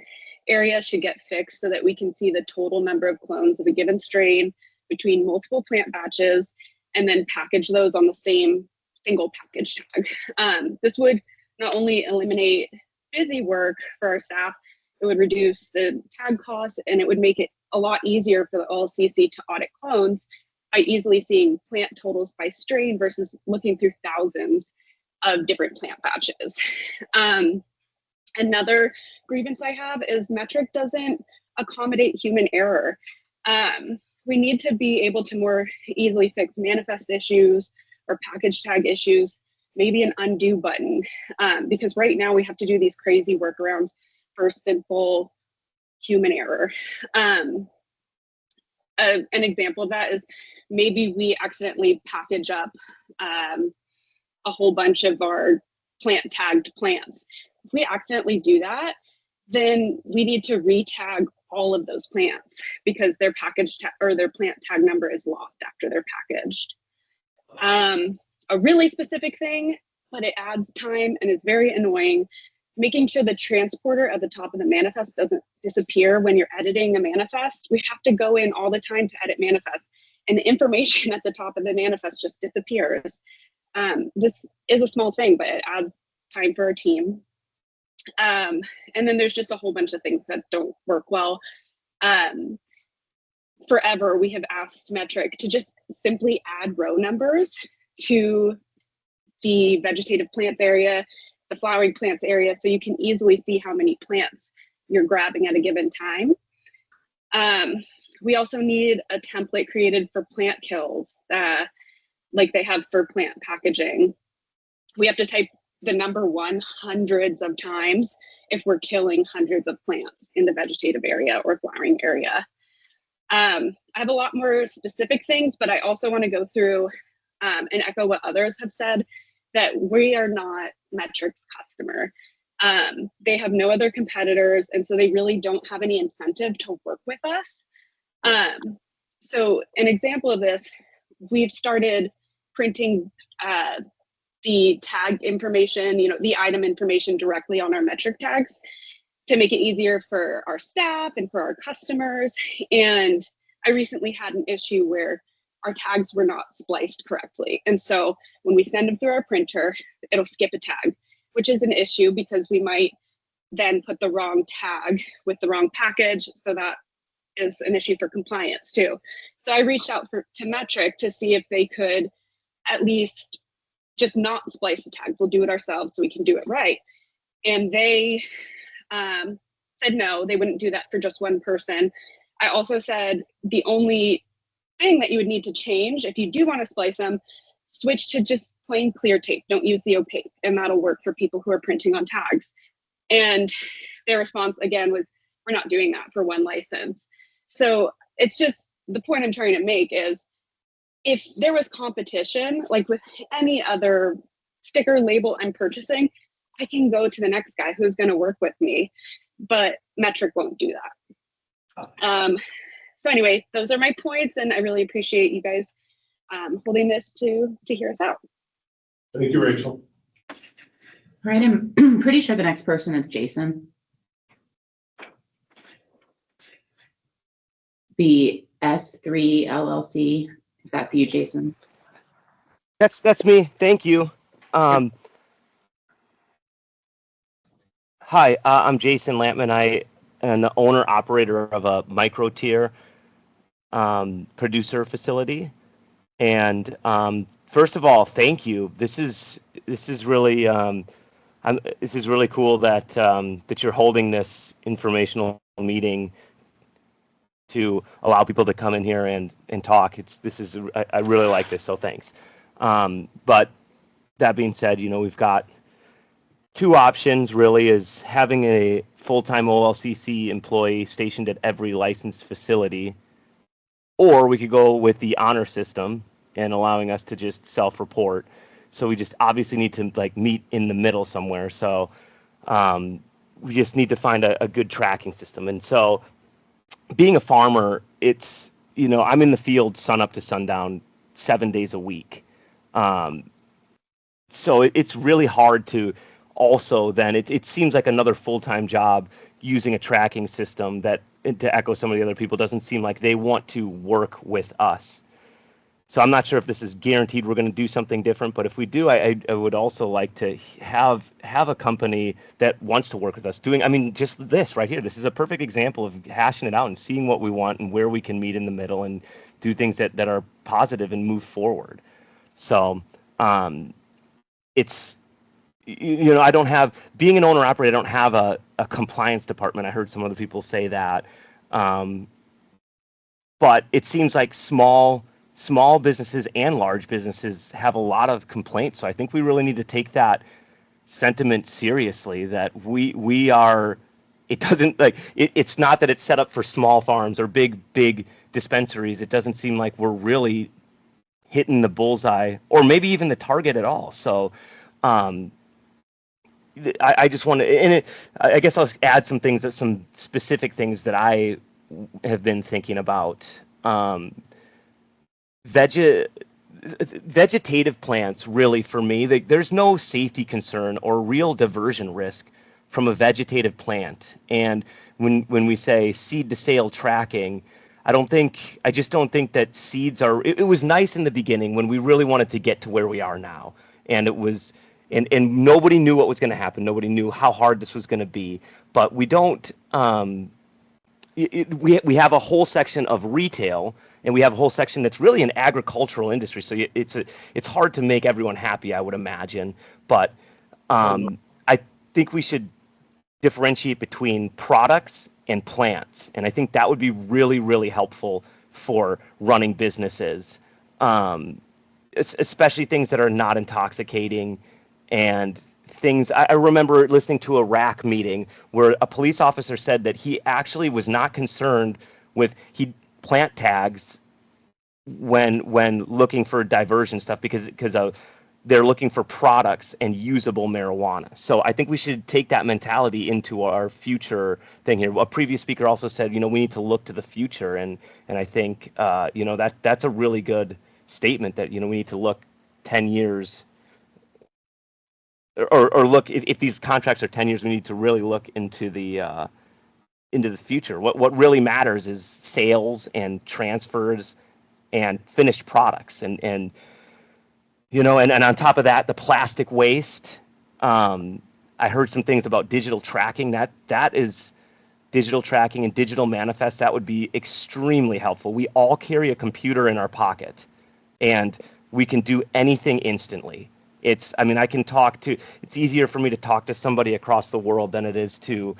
area should get fixed so that we can see the total number of clones of a given strain between multiple plant batches and then package those on the same single package tag. This would not only eliminate busy work for our staff, it would reduce the tag costs, and it would make it a lot easier for the OLCC to audit clones by easily seeing plant totals by strain versus looking through thousands of different plant batches. Another grievance I have is Metric doesn't accommodate human error. We need to be able to more easily fix manifest issues or package tag issues, maybe an undo button, because right now we have to do these crazy workarounds for simple human error. An example of that is maybe we accidentally package up a whole bunch of our plant tagged plants. If we accidentally do that, then we need to re-tag all of those plants because their package or their plant tag number is lost after they're packaged. A really specific thing, but it adds time and is very annoying, making sure the transporter at the top of the manifest doesn't disappear when you're editing a manifest. We have to go in all the time to edit manifest, and the information at the top of the manifest just disappears. This is a small thing, but it adds time for our team. And then there's just a whole bunch of things that don't work well. Forever, we have asked Metric to just simply add row numbers to the vegetative plants area, the flowering plants area, so you can easily see how many plants you're grabbing at a given time. We also need a template created for plant kills, like they have for plant packaging. We have to type the number 1 hundreds of times if we're killing hundreds of plants in the vegetative area or flowering area. I have a lot more specific things, but I also want to go through and echo what others have said, that we are not Metric's customer. They have no other competitors, and so they really don't have any incentive to work with us. So an example of this, we've started printing the tag information, the item information directly on our metric tags to make it easier for our staff and for our customers. And I recently had an issue where our tags were not spliced correctly. And so when we send them through our printer, it'll skip a tag, which is an issue because we might then put the wrong tag with the wrong package. So that is an issue for compliance too. So I reached out to Metric to see if they could at least just not splice the tag. We'll do it ourselves so we can do it right. And they said no, they wouldn't do that for just one person. I also said the only thing that you would need to change if you do want to splice them, switch to just plain clear tape. Don't use the opaque, and that'll work for people who are printing on tags. And their response again was, we're not doing that for one license. So it's just, the point I'm trying to make is, if there was competition, like with any other sticker label I'm purchasing, I can go to the next guy who's going to work with me, but Metric won't do that. So anyway, those are my points, and I really appreciate you guys holding this to hear us out. Thank you, Rachel. All right, I'm pretty sure the next person is Jason. The S3 LLC. If that's you, Jason. That's me. Thank you. Hi, I'm Jason Lampman. I am the owner operator of a micro tier producer facility. And first of all, thank you. This is really really cool that that you're holding this informational meeting to allow people to come in here and talk. I really like this, so thanks. But that being said, we've got two options really, is having a full-time OLCC employee stationed at every licensed facility, or we could go with the honor system and allowing us to just self-report. So we just obviously need to meet in the middle somewhere. So we just need to find a good tracking system. And so being a farmer, it's, I'm in the field sun up to sundown 7 days a week. So it's really hard to also then, it seems like another full-time job using a tracking system that, to echo some of the other people, doesn't seem like they want to work with us. So I'm not sure if this is guaranteed we're going to do something different, but if we do, I would also like to have a company that wants to work with us doing, just this right here. This is a perfect example of hashing it out and seeing what we want and where we can meet in the middle and do things that are positive and move forward. So it's, I don't have, being an owner operator, I don't have a compliance department. I heard some other people say that. But it seems like small businesses and large businesses have a lot of complaints. So I think we really need to take that sentiment seriously, that we are, it doesn't it's not that it's set up for small farms or big dispensaries. It doesn't seem like we're really hitting the bullseye or maybe even the target at all. So I just want to, and I guess I'll add some specific things that I have been thinking about. Vegetative plants, really, for me, there's no safety concern or real diversion risk from a vegetative plant. And when we say seed to sale tracking, I just don't think that seeds are, it was nice in the beginning when we really wanted to get to where we are now. And it was, and nobody knew what was going to happen. Nobody knew how hard this was going to be. But we don't, we have a whole section of retail, and we have a whole section that's really an agricultural industry. So it's hard to make everyone happy, I would imagine. But I think we should differentiate between products and plants. And I think that would be really, really helpful for running businesses, especially things that are not intoxicating and things. I remember listening to a RAC meeting where a police officer said that he actually was not concerned with plant tags when looking for diversion stuff because they're looking for products and usable marijuana. So I think we should take that mentality into our future thing here. A previous speaker also said, we need to look to the future, and I think that's a really good statement that we need to look 10 years or look if these contracts are 10 years, we need to really look into the future. What really matters is sales and transfers and finished products, and on top of that, the plastic waste. I heard some things about digital tracking. That is digital tracking and digital manifest. That would be extremely helpful. We all carry a computer in our pocket, and we can do anything instantly. It's easier for me to talk to somebody across the world than it is to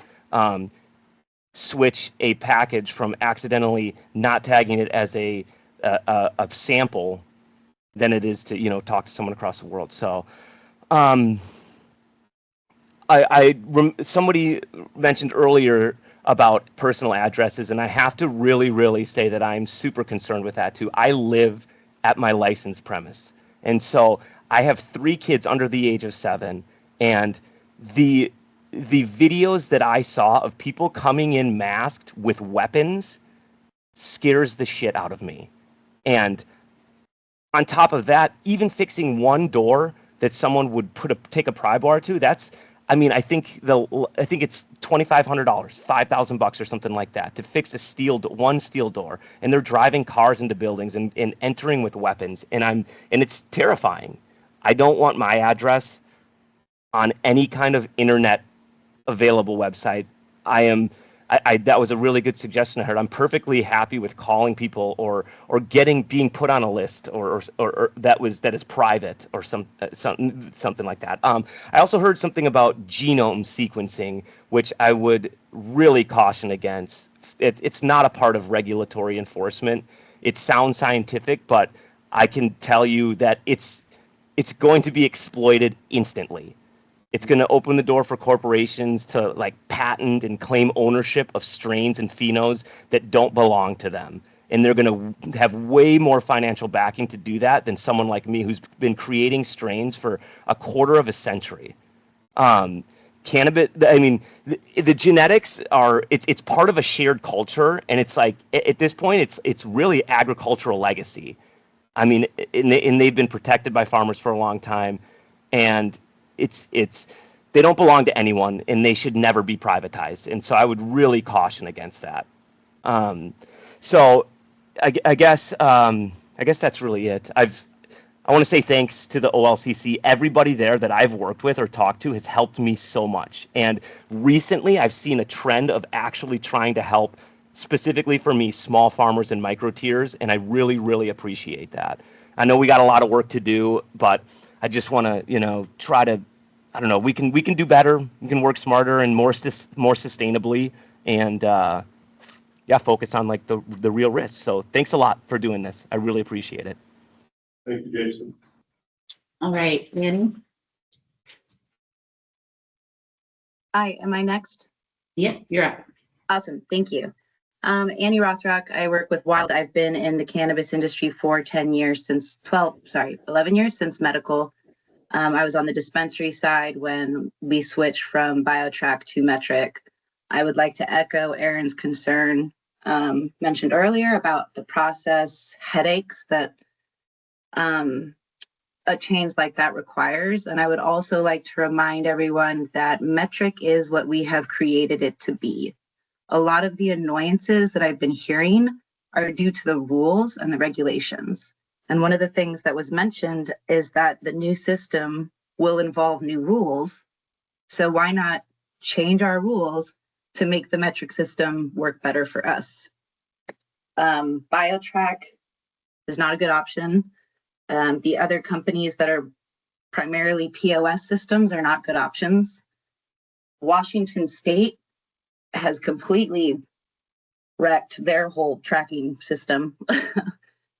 switch a package from accidentally not tagging it as a sample than it is to talk to someone across the world. So somebody mentioned earlier about personal addresses, and I have to really say that I'm super concerned with that too. I live at my licensed premise, and so I have 3 kids under the age of 7, and the videos that I saw of people coming in masked with weapons scares the shit out of me. And on top of that, even fixing one door that someone would take a pry bar to, I think it's $2,500, $5,000 or something like that to fix one steel door, and they're driving cars into buildings and entering with weapons, and it's terrifying. I don't want my address on any kind of internet available website. That was a really good suggestion I heard. I'm perfectly happy with calling people or being put on a list or that is private or something like that. I also heard something about genome sequencing, which I would really caution against. It's not a part of regulatory enforcement. It sounds scientific, but I can tell you that it's going to be exploited instantly. It's going to open the door for corporations to patent and claim ownership of strains and phenos that don't belong to them. And they're going to have way more financial backing to do that than someone like me who's been creating strains for a quarter of a century. Cannabis, the genetics it's part of a shared culture, and it's at this point it's really agricultural legacy. And they've been protected by farmers for a long time, and they don't belong to anyone, and they should never be privatized. And so I would really caution against that. So I guess that's really it. I want to say thanks to the OLCC. Everybody there that I've worked with or talked to has helped me so much. And recently I've seen a trend of actually trying to help, specifically for me, small farmers and micro tiers, and I really appreciate that. I know we got a lot of work to do, but I just want to, try to, we can do better. We can work smarter and more sustainably, and focus on the real risks. So thanks a lot for doing this. I really appreciate it. Thank you, Jason. All right, Annie. Hi, am I next? Yeah, you're up. Awesome, thank you. Annie Rothrock, I work with Wild. I've been in the cannabis industry for 11 years since medical. I was on the dispensary side when we switched from BioTrack to Metric. I would like to echo Aaron's concern mentioned earlier about the process headaches that a change like that requires. And I would also like to remind everyone that Metric is what we have created it to be. A lot of the annoyances that I've been hearing are due to the rules and the regulations. And one of the things that was mentioned is that the new system will involve new rules. So why not change our rules to make the metric system work better for us? BioTrack is not a good option. The other companies that are primarily POS systems are not good options. Washington State has completely wrecked their whole tracking system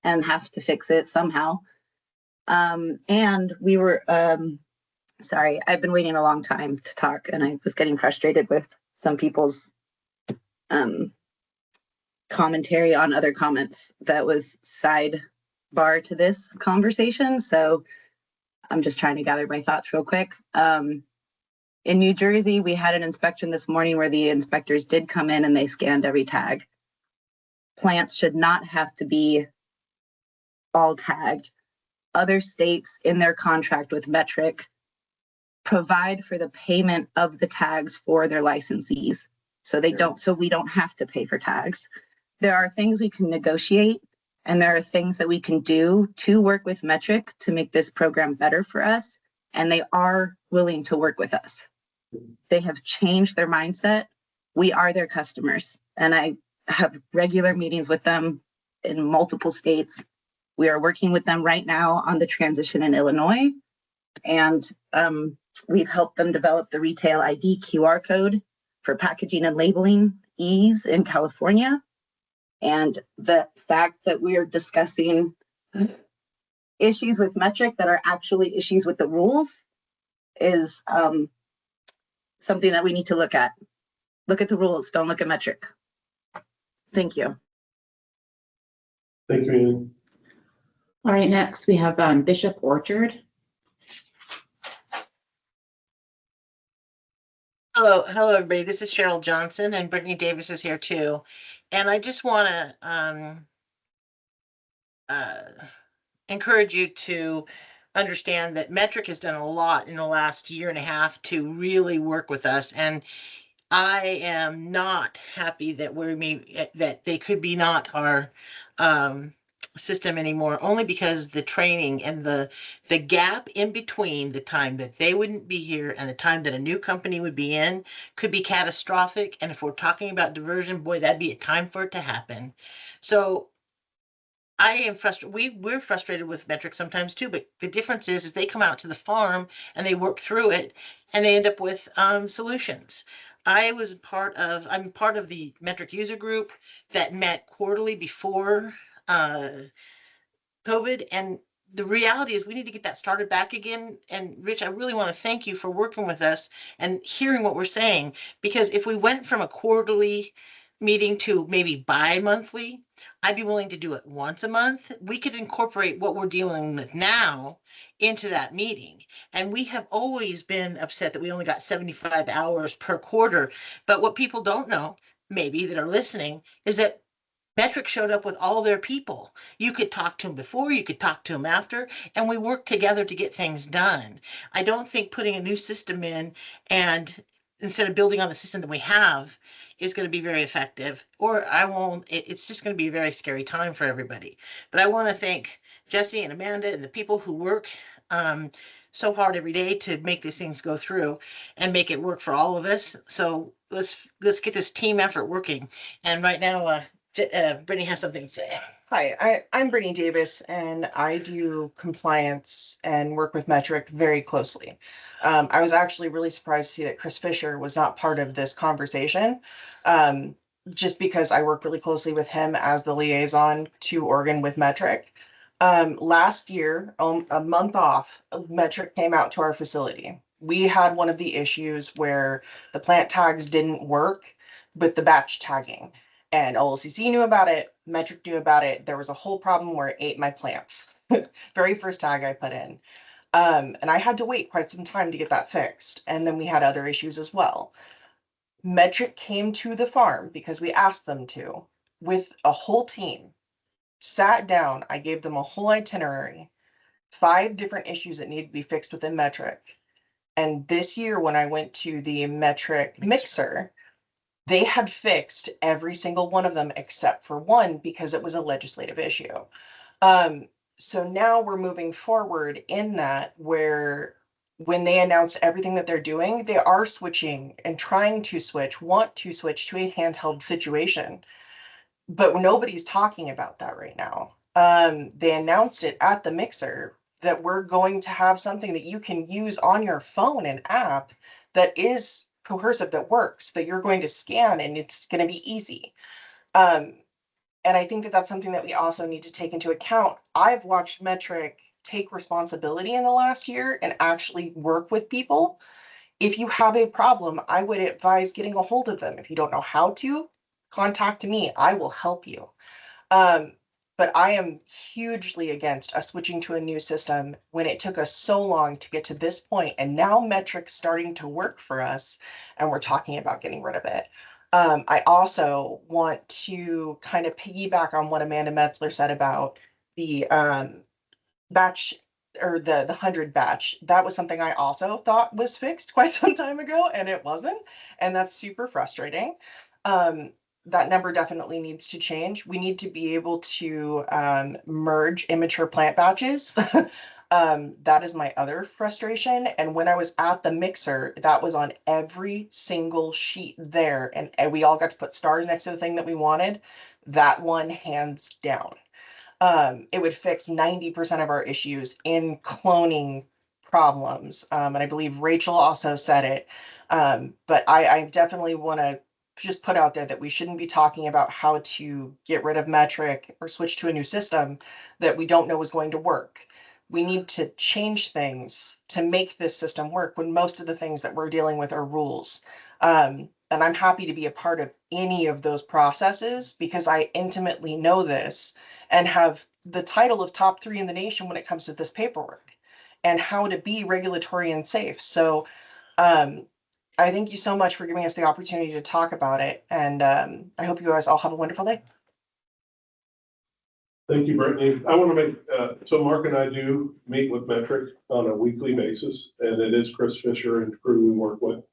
and have to fix it somehow. And we were, sorry, I've been waiting a long time to talk, and I was getting frustrated with some people's commentary on other comments that was sidebar to this conversation. So I'm just trying to gather my thoughts real quick. In New Jersey, we had an inspection this morning where the inspectors did come in and they scanned every tag. Plants should not have to be all tagged. Other states in their contract with Metric provide for the payment of the tags for their licensees. So we don't have to pay for tags. There are things we can negotiate, and there are things that we can do to work with Metric to make this program better for us. And they are willing to work with us. They have changed their mindset. We are their customers. And I have regular meetings with them in multiple states. We are working with them right now on the transition in Illinois. And we've helped them develop the retail ID QR code for packaging and labeling ease in California. And the fact that we are discussing issues with Metric that are actually issues with the rules is something that we need to look at. Look at the rules, don't look at Metric. Thank you. Thank you, Amy. All right, next we have Bishop Orchard. Hello, everybody. This is Cheryl Johnson, and Brittany Davis is here too. And I just want to encourage you to understand that Metric has done a lot in the last year and a half to really work with us. And I am not happy that that they could be not our system anymore, only because the training and the gap in between the time that they wouldn't be here and the time that a new company would be in could be catastrophic. And if we're talking about diversion, boy, that'd be a time for it to happen. So I am frustrated. We're frustrated with Metric sometimes too, but the difference is they come out to the farm and they work through it and they end up with solutions. I'm part of the Metric user group that met quarterly before COVID, and the reality is we need to get that started back again. And Rich, I really want to thank you for working with us and hearing what we're saying, because if we went from a quarterly meeting to maybe bi-monthly, I'd be willing to do it once a month. We could incorporate what we're dealing with now into that meeting. And we have always been upset that we only got 75 hours per quarter. But what people don't know, maybe that are listening, is that Metric showed up with all their people. You could talk to them before, you could talk to them after, and we worked together to get things done. I don't think putting a new system in and instead of building on the system that we have is going to be very effective, or it's just going to be a very scary time for everybody. But I want to thank Jesse and Amanda and the people who work so hard every day to make these things go through and make it work for all of us. So let's get this team effort working. And right now, Brittany has something to say. Hi, I'm Brittany Davis, and I do compliance and work with Metric very closely. I was actually really surprised to see that Chris Fisher was not part of this conversation, just because I work really closely with him as the liaison to Oregon with Metric. Last year, a month off, Metric came out to our facility. We had one of the issues where the plant tags didn't work with the batch tagging. And OLCC knew about it, Metric knew about it. There was a whole problem where it ate my plants. Very first tag I put in. And I had to wait quite some time to get that fixed. And then we had other issues as well. Metric came to the farm because we asked them to, with a whole team, sat down. I gave them a whole itinerary, 5 different issues that need to be fixed within Metric. And this year when I went to the Metric mixer, they had fixed every single one of them except for one because it was a legislative issue. So now we're moving forward in that where when they announced everything that they're doing, they are switching and trying to want to switch to a handheld situation. But nobody's talking about that right now. They announced it at the mixer that we're going to have something that you can use on your phone, an app that is cohesive, that works, that you're going to scan and it's going to be easy. And I think that that's something that we also need to take into account. I've watched Metric take responsibility in the last year and actually work with people. If you have a problem, I would advise getting a hold of them. If you don't know how to, contact me. I will help you. But I am hugely against us switching to a new system when it took us so long to get to this point, and now metrics starting to work for us, and we're talking about getting rid of it. I also want to kind of piggyback on what Amanda Metzler said about the batch or the 100 batch. That was something I also thought was fixed quite some time ago, and it wasn't, and that's super frustrating. That number definitely needs to change. We need to be able to merge immature plant batches. That is my other frustration. And when I was at the mixer, that was on every single sheet there, and we all got to put stars next to the thing that we wanted. That one, hands down. It would fix 90% of our issues in cloning problems. And I believe Rachel also said it. But I definitely want to just put out there that we shouldn't be talking about how to get rid of metric or switch to a new system that we don't know is going to work. We need to change things to make this system work when most of the things that we're dealing with are rules. And I'm happy to be a part of any of those processes because I intimately know this and have the title of top 3 in the nation when it comes to this paperwork and how to be regulatory and safe. So I thank you so much for giving us the opportunity to talk about it. And I hope you guys all have a wonderful day. Thank you, Brittany. I want to make, so Mark and I do meet with Metric on a weekly basis, and it is Chris Fisher and crew we work with.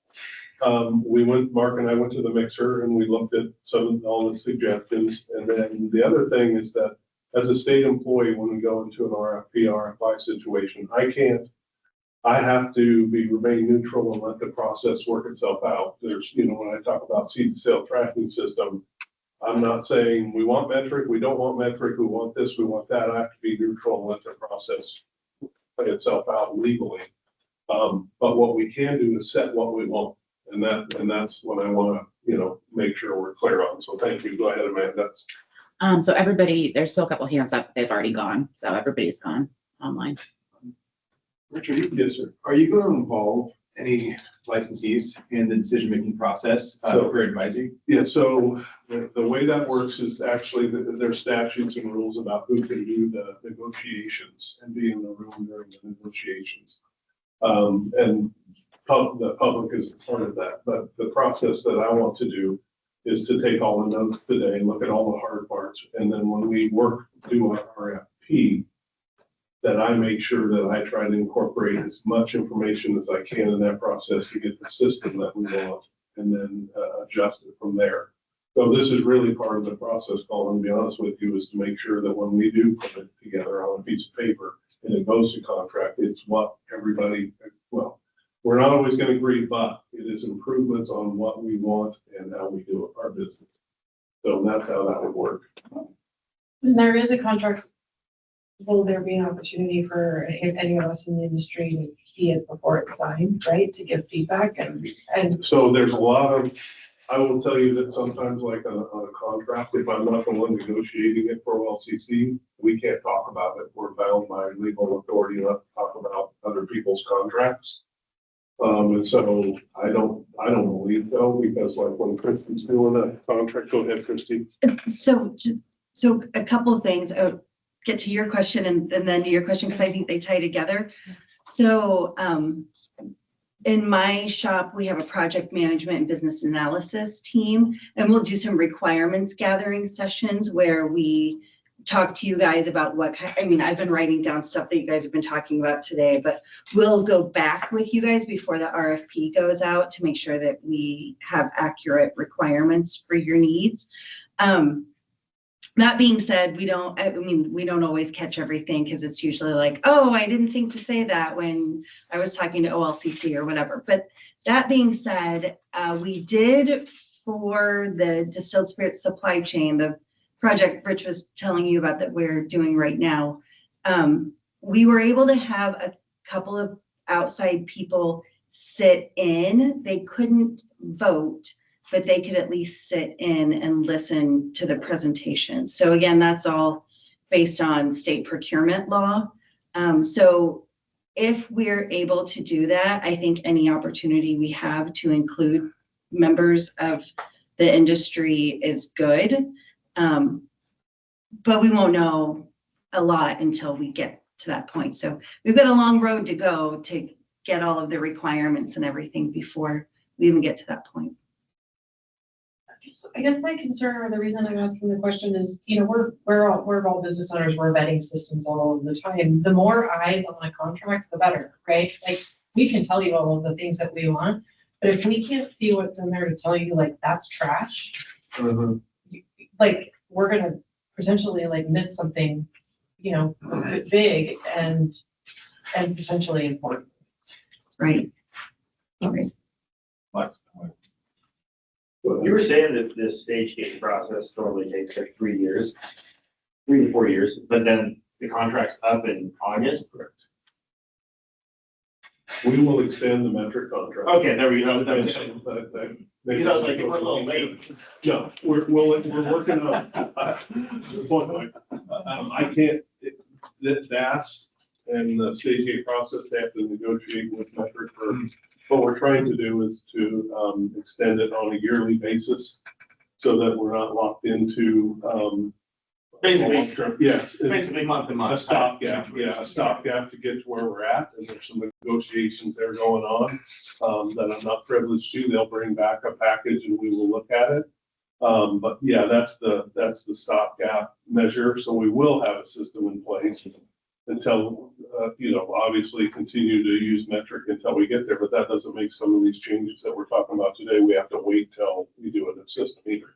Mark and I went to the mixer and we looked at all the suggestions. And then the other thing is that as a state employee, when we go into an RFP, RFI situation, I have to remain neutral and let the process work itself out. There's, when I talk about seed to sale tracking system, I'm not saying we want metric, we don't want metric, we want this, we want that. I have to be neutral and let the process play itself out legally. But what we can do is set what we want. And that's what I want to, make sure we're clear on. So thank you. Go ahead, Amanda. So everybody, there's still a couple hands up. They've already gone. So everybody's gone online. Richard, yes, sir. Are you going to involve any licensees in the decision-making process for advising? Yeah, so the way that works is actually there's statutes and rules about who can do the negotiations and be in the room during the negotiations. And the public is a part of that, but the process that I want to do is to take all the notes today, look at all the hard parts, and then when we do our RFP, that I make sure that I try to incorporate as much information as I can in that process to get the system that we want, and then adjust it from there. So this is really part of the process, Colin, to be honest with you, is to make sure that when we do put it together on a piece of paper and it goes to contract, it's what everybody, we're not always going to agree, but it is improvements on what we want and how we do our business. So that's how that would work. When there is a contract, will there be an opportunity for any of us in the industry to see it before it's signed, right? To give feedback and so there's a lot of, I will tell you that sometimes like on a contract, if I'm not the one negotiating it for OLCC, we can't talk about it. We're bound by legal authority not to talk about other people's contracts. And so I don't believe though, because like when Christy's doing a contract, go ahead, Christy. So a couple of things. Get to your question and then to your question, because I think they tie together. So in my shop, we have a project management and business analysis team, and we'll do some requirements gathering sessions where we talk to you guys about I've been writing down stuff that you guys have been talking about today, but we'll go back with you guys before the RFP goes out to make sure that we have accurate requirements for your needs. That being said, we don't always catch everything because it's usually like, oh, I didn't think to say that when I was talking to OLCC or whatever. But that being said, we did for the distilled spirit supply chain, the project Rich was telling you about that we're doing right now. We were able to have a couple of outside people sit in. They couldn't vote, but they could at least sit in and listen to the presentation. So again, that's all based on state procurement law. So if we're able to do that, I think any opportunity we have to include members of the industry is good. but we won't know a lot until we get to that point. So we've got a long road to go to get all of the requirements and everything before we even get to that point. I guess my concern, or the reason I'm asking the question is, we're all business owners, we're vetting systems all of the time. The more eyes on the contract, the better, right? Like, we can tell you all of the things that we want, but if we can't see what's in there to tell you, like, that's trash, like, we're gonna potentially like miss something, big and potentially important. Right. All right. You were saying that this stage gate process normally takes like 3 years, 3 to 4 years, but then the contract's up in August? Correct. We will extend the metric contract. Okay, there we go. Because I was like, we're a little late. No, we're working on, the point, Mike, I can't, that's, and the stage gate process, they have to negotiate with metric for, what we're trying to do is to, extend it on a yearly basis so that we're not locked into, Basically, yes. basically month to month. A stopgap, yeah, a stopgap to get to where we're at, and there's some negotiations there going on, that I'm not privileged to, they'll bring back a package and we will look at it. But yeah, that's the stopgap measure, so we will have a system in place until, obviously continue to use metric until we get there, but that doesn't make some of these changes that we're talking about today, we have to wait till we do a new system either.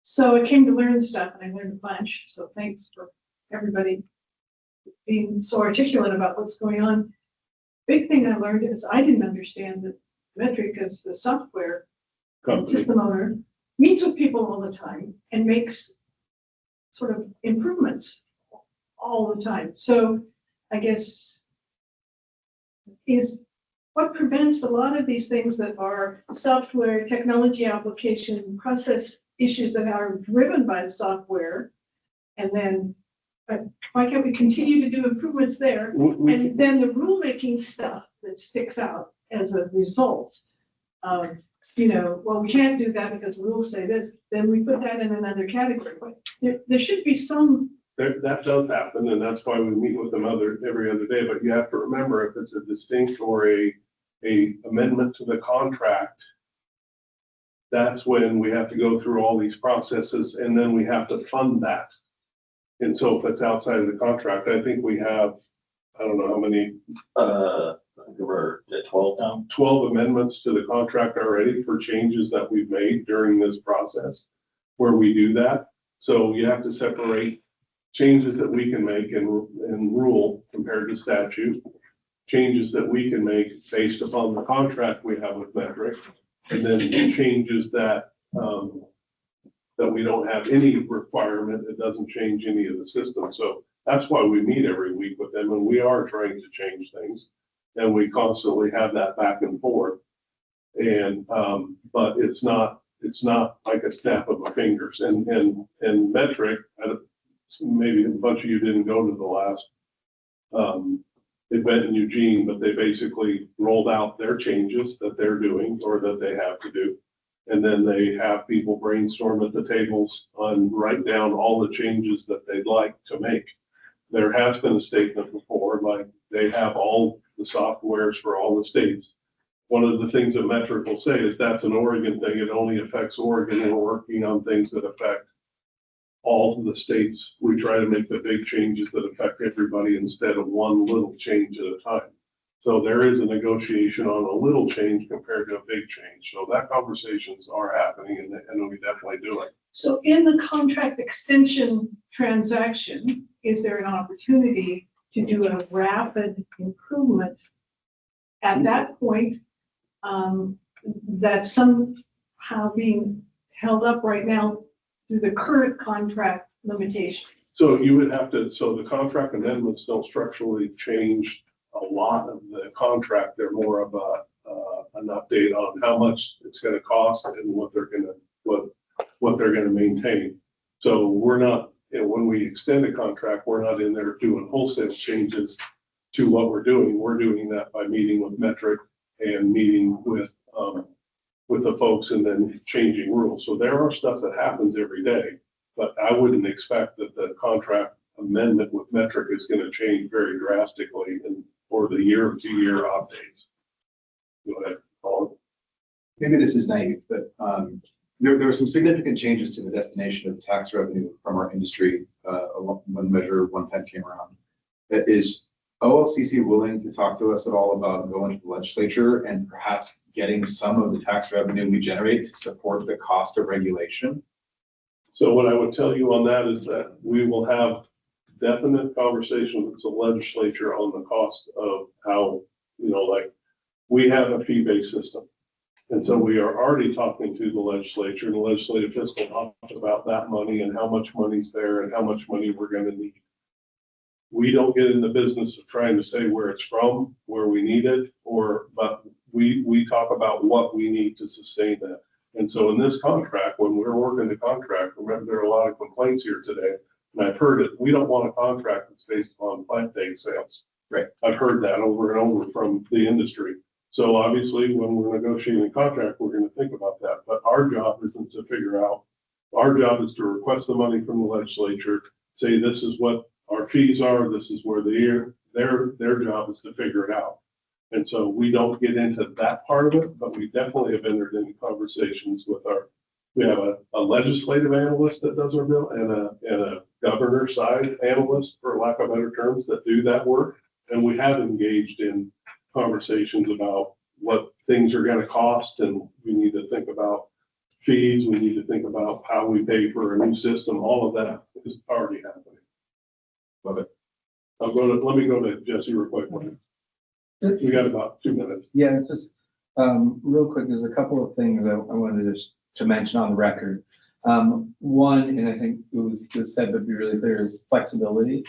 So I came to learn stuff and I learned a bunch. So thanks for everybody being so articulate about what's going on. Big thing I learned is I didn't understand that Metric as the software system owner meets with people all the time and makes sort of improvements all the time. So I guess is what prevents a lot of these things that are software, technology application, process issues that are driven by the software, and then why can't we continue to do improvements there? And then the rulemaking stuff that sticks out as a result of, well, we can't do that because rules say this, then we put that in another category. But there should be some. That does happen, and that's why we meet with them every other day, but you have to remember if it's a distinct or a amendment to the contract, that's when we have to go through all these processes and then we have to fund that. And so if it's outside of the contract, I think we have, I don't know how many. I think we're at 12 now. 12 amendments to the contract already for changes that we've made during this process where we do that. So you have to separate changes that we can make and rule compared to statute, changes that we can make based upon the contract we have with Metric, and then changes that that we don't have any requirement, it doesn't change any of the system. So that's why we meet every week with them, and we are trying to change things. And we constantly have that back and forth. And but it's not like a snap of a fingers. And Metric, maybe a bunch of you didn't go to the last event in Eugene, but they basically rolled out their changes that they're doing or that they have to do. And then they have people brainstorm at the tables and write down all the changes that they'd like to make. There has been a statement before, like they have all the softwares for all the states. One of the things that Metric will say is that's an Oregon thing. It only affects Oregon. We're working on things that affect all of the states. We try to make the big changes that affect everybody instead of one little change at a time. So there is a negotiation on a little change compared to a big change. So that conversations are happening and we definitely do it. So in the contract extension transaction, is there an opportunity to do a rapid improvement at that point that's somehow being held up right now through the current contract limitation? So you would have to, so the contract amendments don't structurally change a lot of the contract. They're more of an update on how much it's going to cost and what they're going to maintain. So we're not, when we extend a contract, we're not in there doing wholesale changes to what we're doing. We're doing that by meeting with Metric and meeting with the folks and then changing rules. So there are stuff that happens every day, but I wouldn't expect that the contract amendment with Metric is gonna change very drastically for the year to year updates. Go ahead, Paul. Maybe this is naive, but there were some significant changes to the destination of tax revenue from our industry when Measure 110 came around. Is OLCC willing to talk to us at all about going to the legislature and perhaps getting some of the tax revenue we generate to support the cost of regulation? So what I would tell you on that is that we will have definite conversations with the legislature on the cost of how, like, we have a fee-based system. And so we are already talking to the legislature and the legislative fiscal office about that money and how much money's there and how much money we're gonna need. We don't get in the business of trying to say where it's from, where we need it, but we talk about what we need to sustain that. And so in this contract, when we're working the contract, remember, there are a lot of complaints here today, and I've heard it, we don't want a contract that's based on plant day sales. Right. I've heard that over and over from the industry. So obviously, when we're negotiating a contract, we're gonna think about that, but our job isn't to figure out, our job is to request the money from the legislature, say this is what our fees are, this is where their job is to figure it out. And so we don't get into that part of it, but we definitely have entered into conversations with we have a legislative analyst that does our bill and a governor side analyst, for lack of better terms, that do that work. And we have engaged in conversations about what things are gonna cost, and we need to think about fees, we need to think about how we pay for a new system, all of that is already happening. Love it. Let me go to Jesse real quick. We got about 2 minutes. Yeah, just real quick, there's a couple of things I wanted to mention on the record. One, and I think it was said, but be really clear, is flexibility,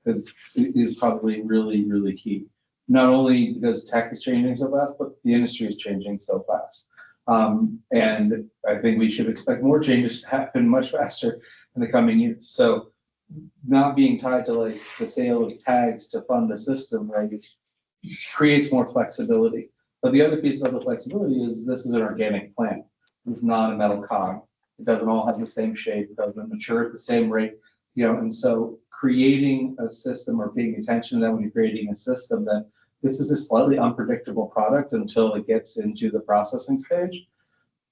because it is probably really, really key. Not only because tech is changing so fast, but the industry is changing so fast. And I think we should expect more changes to happen much faster in the coming years. So not being tied to like the sale of tags to fund the system, right, creates more flexibility. But the other piece of the flexibility is this is an organic plant. It's not a metal cog. It doesn't all have the same shape. It doesn't mature at the same rate, and so creating a system or paying attention to that when you're creating a system that this is a slightly unpredictable product until it gets into the processing stage,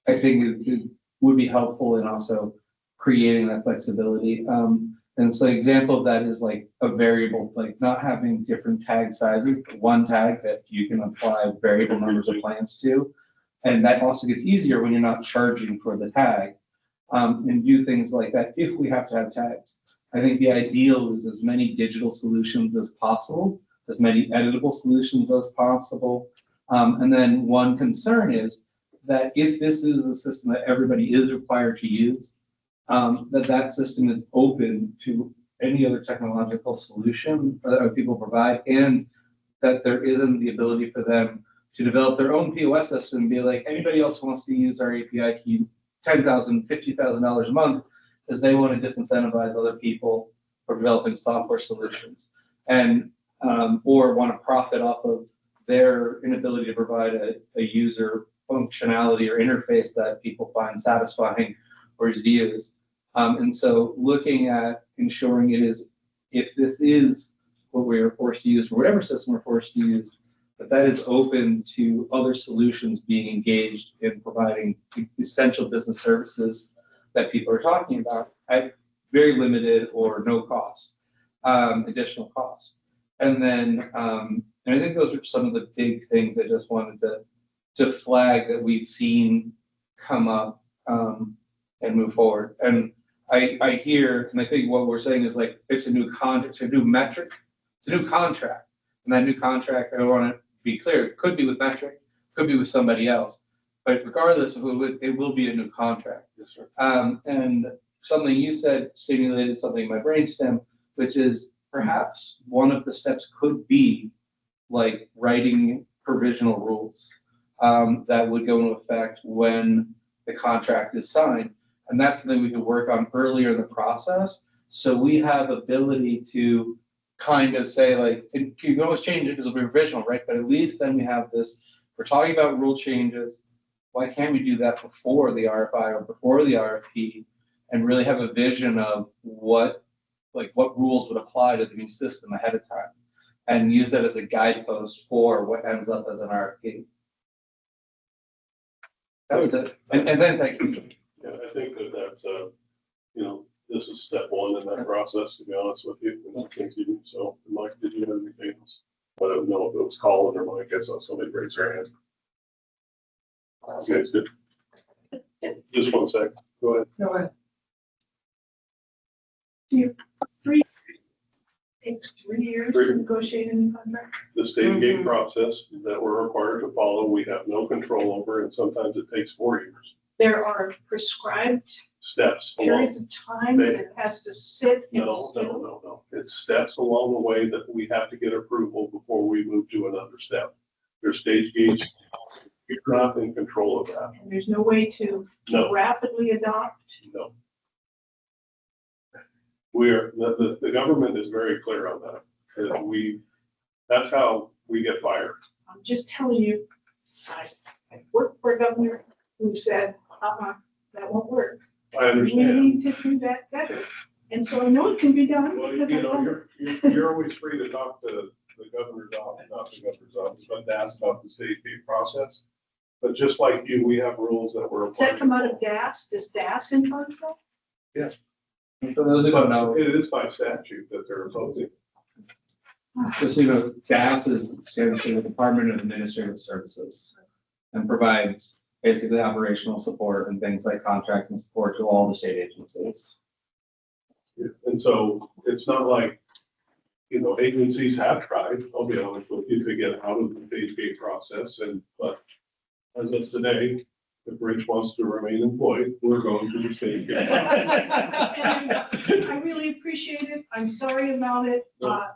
I think it would be helpful in also creating that flexibility. And so example of that is like a variable, like not having different tag sizes, but one tag that you can apply variable numbers of plants to. And that also gets easier when you're not charging for the tag, and do things like that if we have to have tags. I think the ideal is as many digital solutions as possible, as many editable solutions as possible. And then one concern is that if this is a system that everybody is required to use, that system is open to any other technological solution that people provide, and that there isn't the ability for them to develop their own POS system and be like, anybody else wants to use our API key, $10,000, $50,000 a month, because they want to disincentivize other people for developing software solutions, and or want to profit off of their inability to provide a user functionality or interface that people find satisfying or is used. And so looking at ensuring it is, if this is what we are forced to use, for whatever system we're forced to use, that is open to other solutions being engaged in providing essential business services that people are talking about at very limited or no cost, additional cost. And then, and I think those are some of the big things I just wanted to flag that we've seen come up and move forward. And I hear, and I think what we're saying is like, it's a new contract, it's a new metric, it's a new contract. And that new contract, I want to be clear, it could be with Metric, could be with somebody else. But regardless of who, it will be a new contract. Yes, sir. And something you said stimulated something in my brainstem, which is perhaps one of the steps could be like writing provisional rules that would go into effect when the contract is signed. And that's something we could work on earlier in the process. So we have ability to kind of say like, you can always change it because it'll be provisional, right? But at least then we have this, we're talking about rule changes. Why can't we do that before the RFI or before the RFP? and really have a vision of what rules would apply to the new system ahead of time, and use that as a guidepost for what ends up as an RFP. That was it. And then thank you. Yeah, I think that's, this is step one in that process, to be honest with you. And I think you, so Mike, did you have anything else? I don't know if it was Colin or Mike. I saw somebody raise their hand. Okay, good. Just one sec. Go ahead. Go ahead. You three takes 3 years to negotiate a new contract. The state gate process that we're required to follow, we have no control over, and sometimes it takes 4 years. There are prescribed Steps periods along. of time that it has to sit and No. It's steps along the way that we have to get approval before we move to another step. There's stage gates. You're not in control of that. and there's no way to No. rapidly adopt. No. The government is very clear on that. That's how we get fired. I'm just telling you, I worked for a governor who said, that won't work. I understand. We need to do that better. And so I know it can be done Well, because I know. you're always free to talk to the governor's office, not the governor's office, but to ask about the state gate process. But just like you, we have rules that we're. Does that come out of DAS? Does DAS influence that? Yes. For those who don't know, It is by statute that they're opposing. just so you know, DAS stands for the Department of Administrative Services, and provides basically operational support and things like contracting support to all the state agencies. And so it's not like, agencies have tried, I'll be honest with you, to get out of the stage gate process, but as of today, if Rich wants to remain employed, we're going to the stage gate. I really appreciate it. I'm sorry about it. I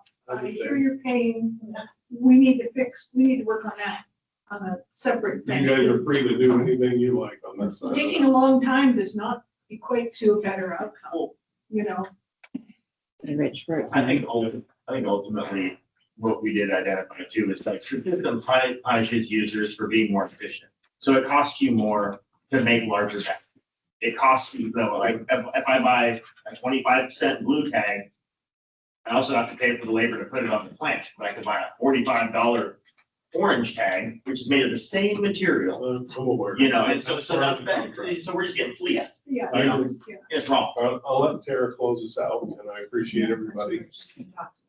hear your pain. We need to work on that, on a separate thing. You guys are free to do anything you like on that side. Taking a long time does not equate to a better outcome, Rich, I think ultimately what we did identify too is that the system punishes users for being more efficient. So it costs you more to make larger bags. It costs you, like if I buy a 25% blue tag, I also have to pay for the labor to put it on the plant, but I could buy a $45 orange tag, which is made of the same material. And so that's that. So we're just getting fleeced. Yeah. It's wrong. I'll let Tara close us out, and I appreciate everybody.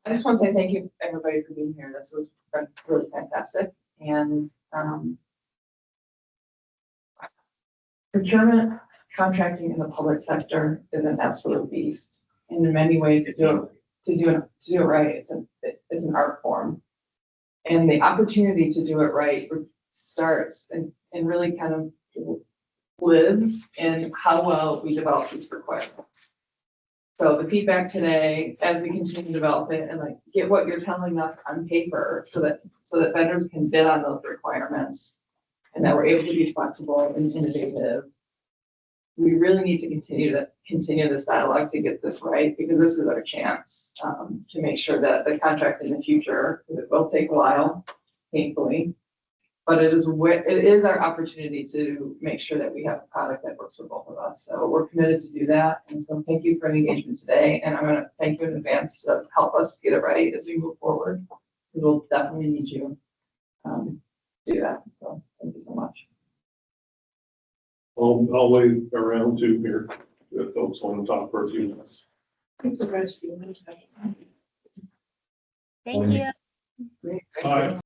I just want to say thank you, everybody, for being here. This was really fantastic. And procurement, contracting in the public sector is an absolute beast. And in many ways, to do it right, it's an art form. And the opportunity to do it right starts and really kind of lives in how well we develop these requirements. So the feedback today, as we continue to develop it and get what you're telling us on paper so that vendors can bid on those requirements and that we're able to be flexible and innovative. We really need to continue this dialogue to get this right, because this is our chance to make sure that the contract in the future, it will take a while, painfully, but it is our opportunity to make sure that we have a product that works for both of us. So we're committed to do that. And so thank you for the engagement today. And I'm going to thank you in advance to help us get it right as we move forward, because we'll definitely need you to do that. So thank you so much. I'll wait around too here, if folks want to talk for a few minutes. Thank you. Thank you. Bye.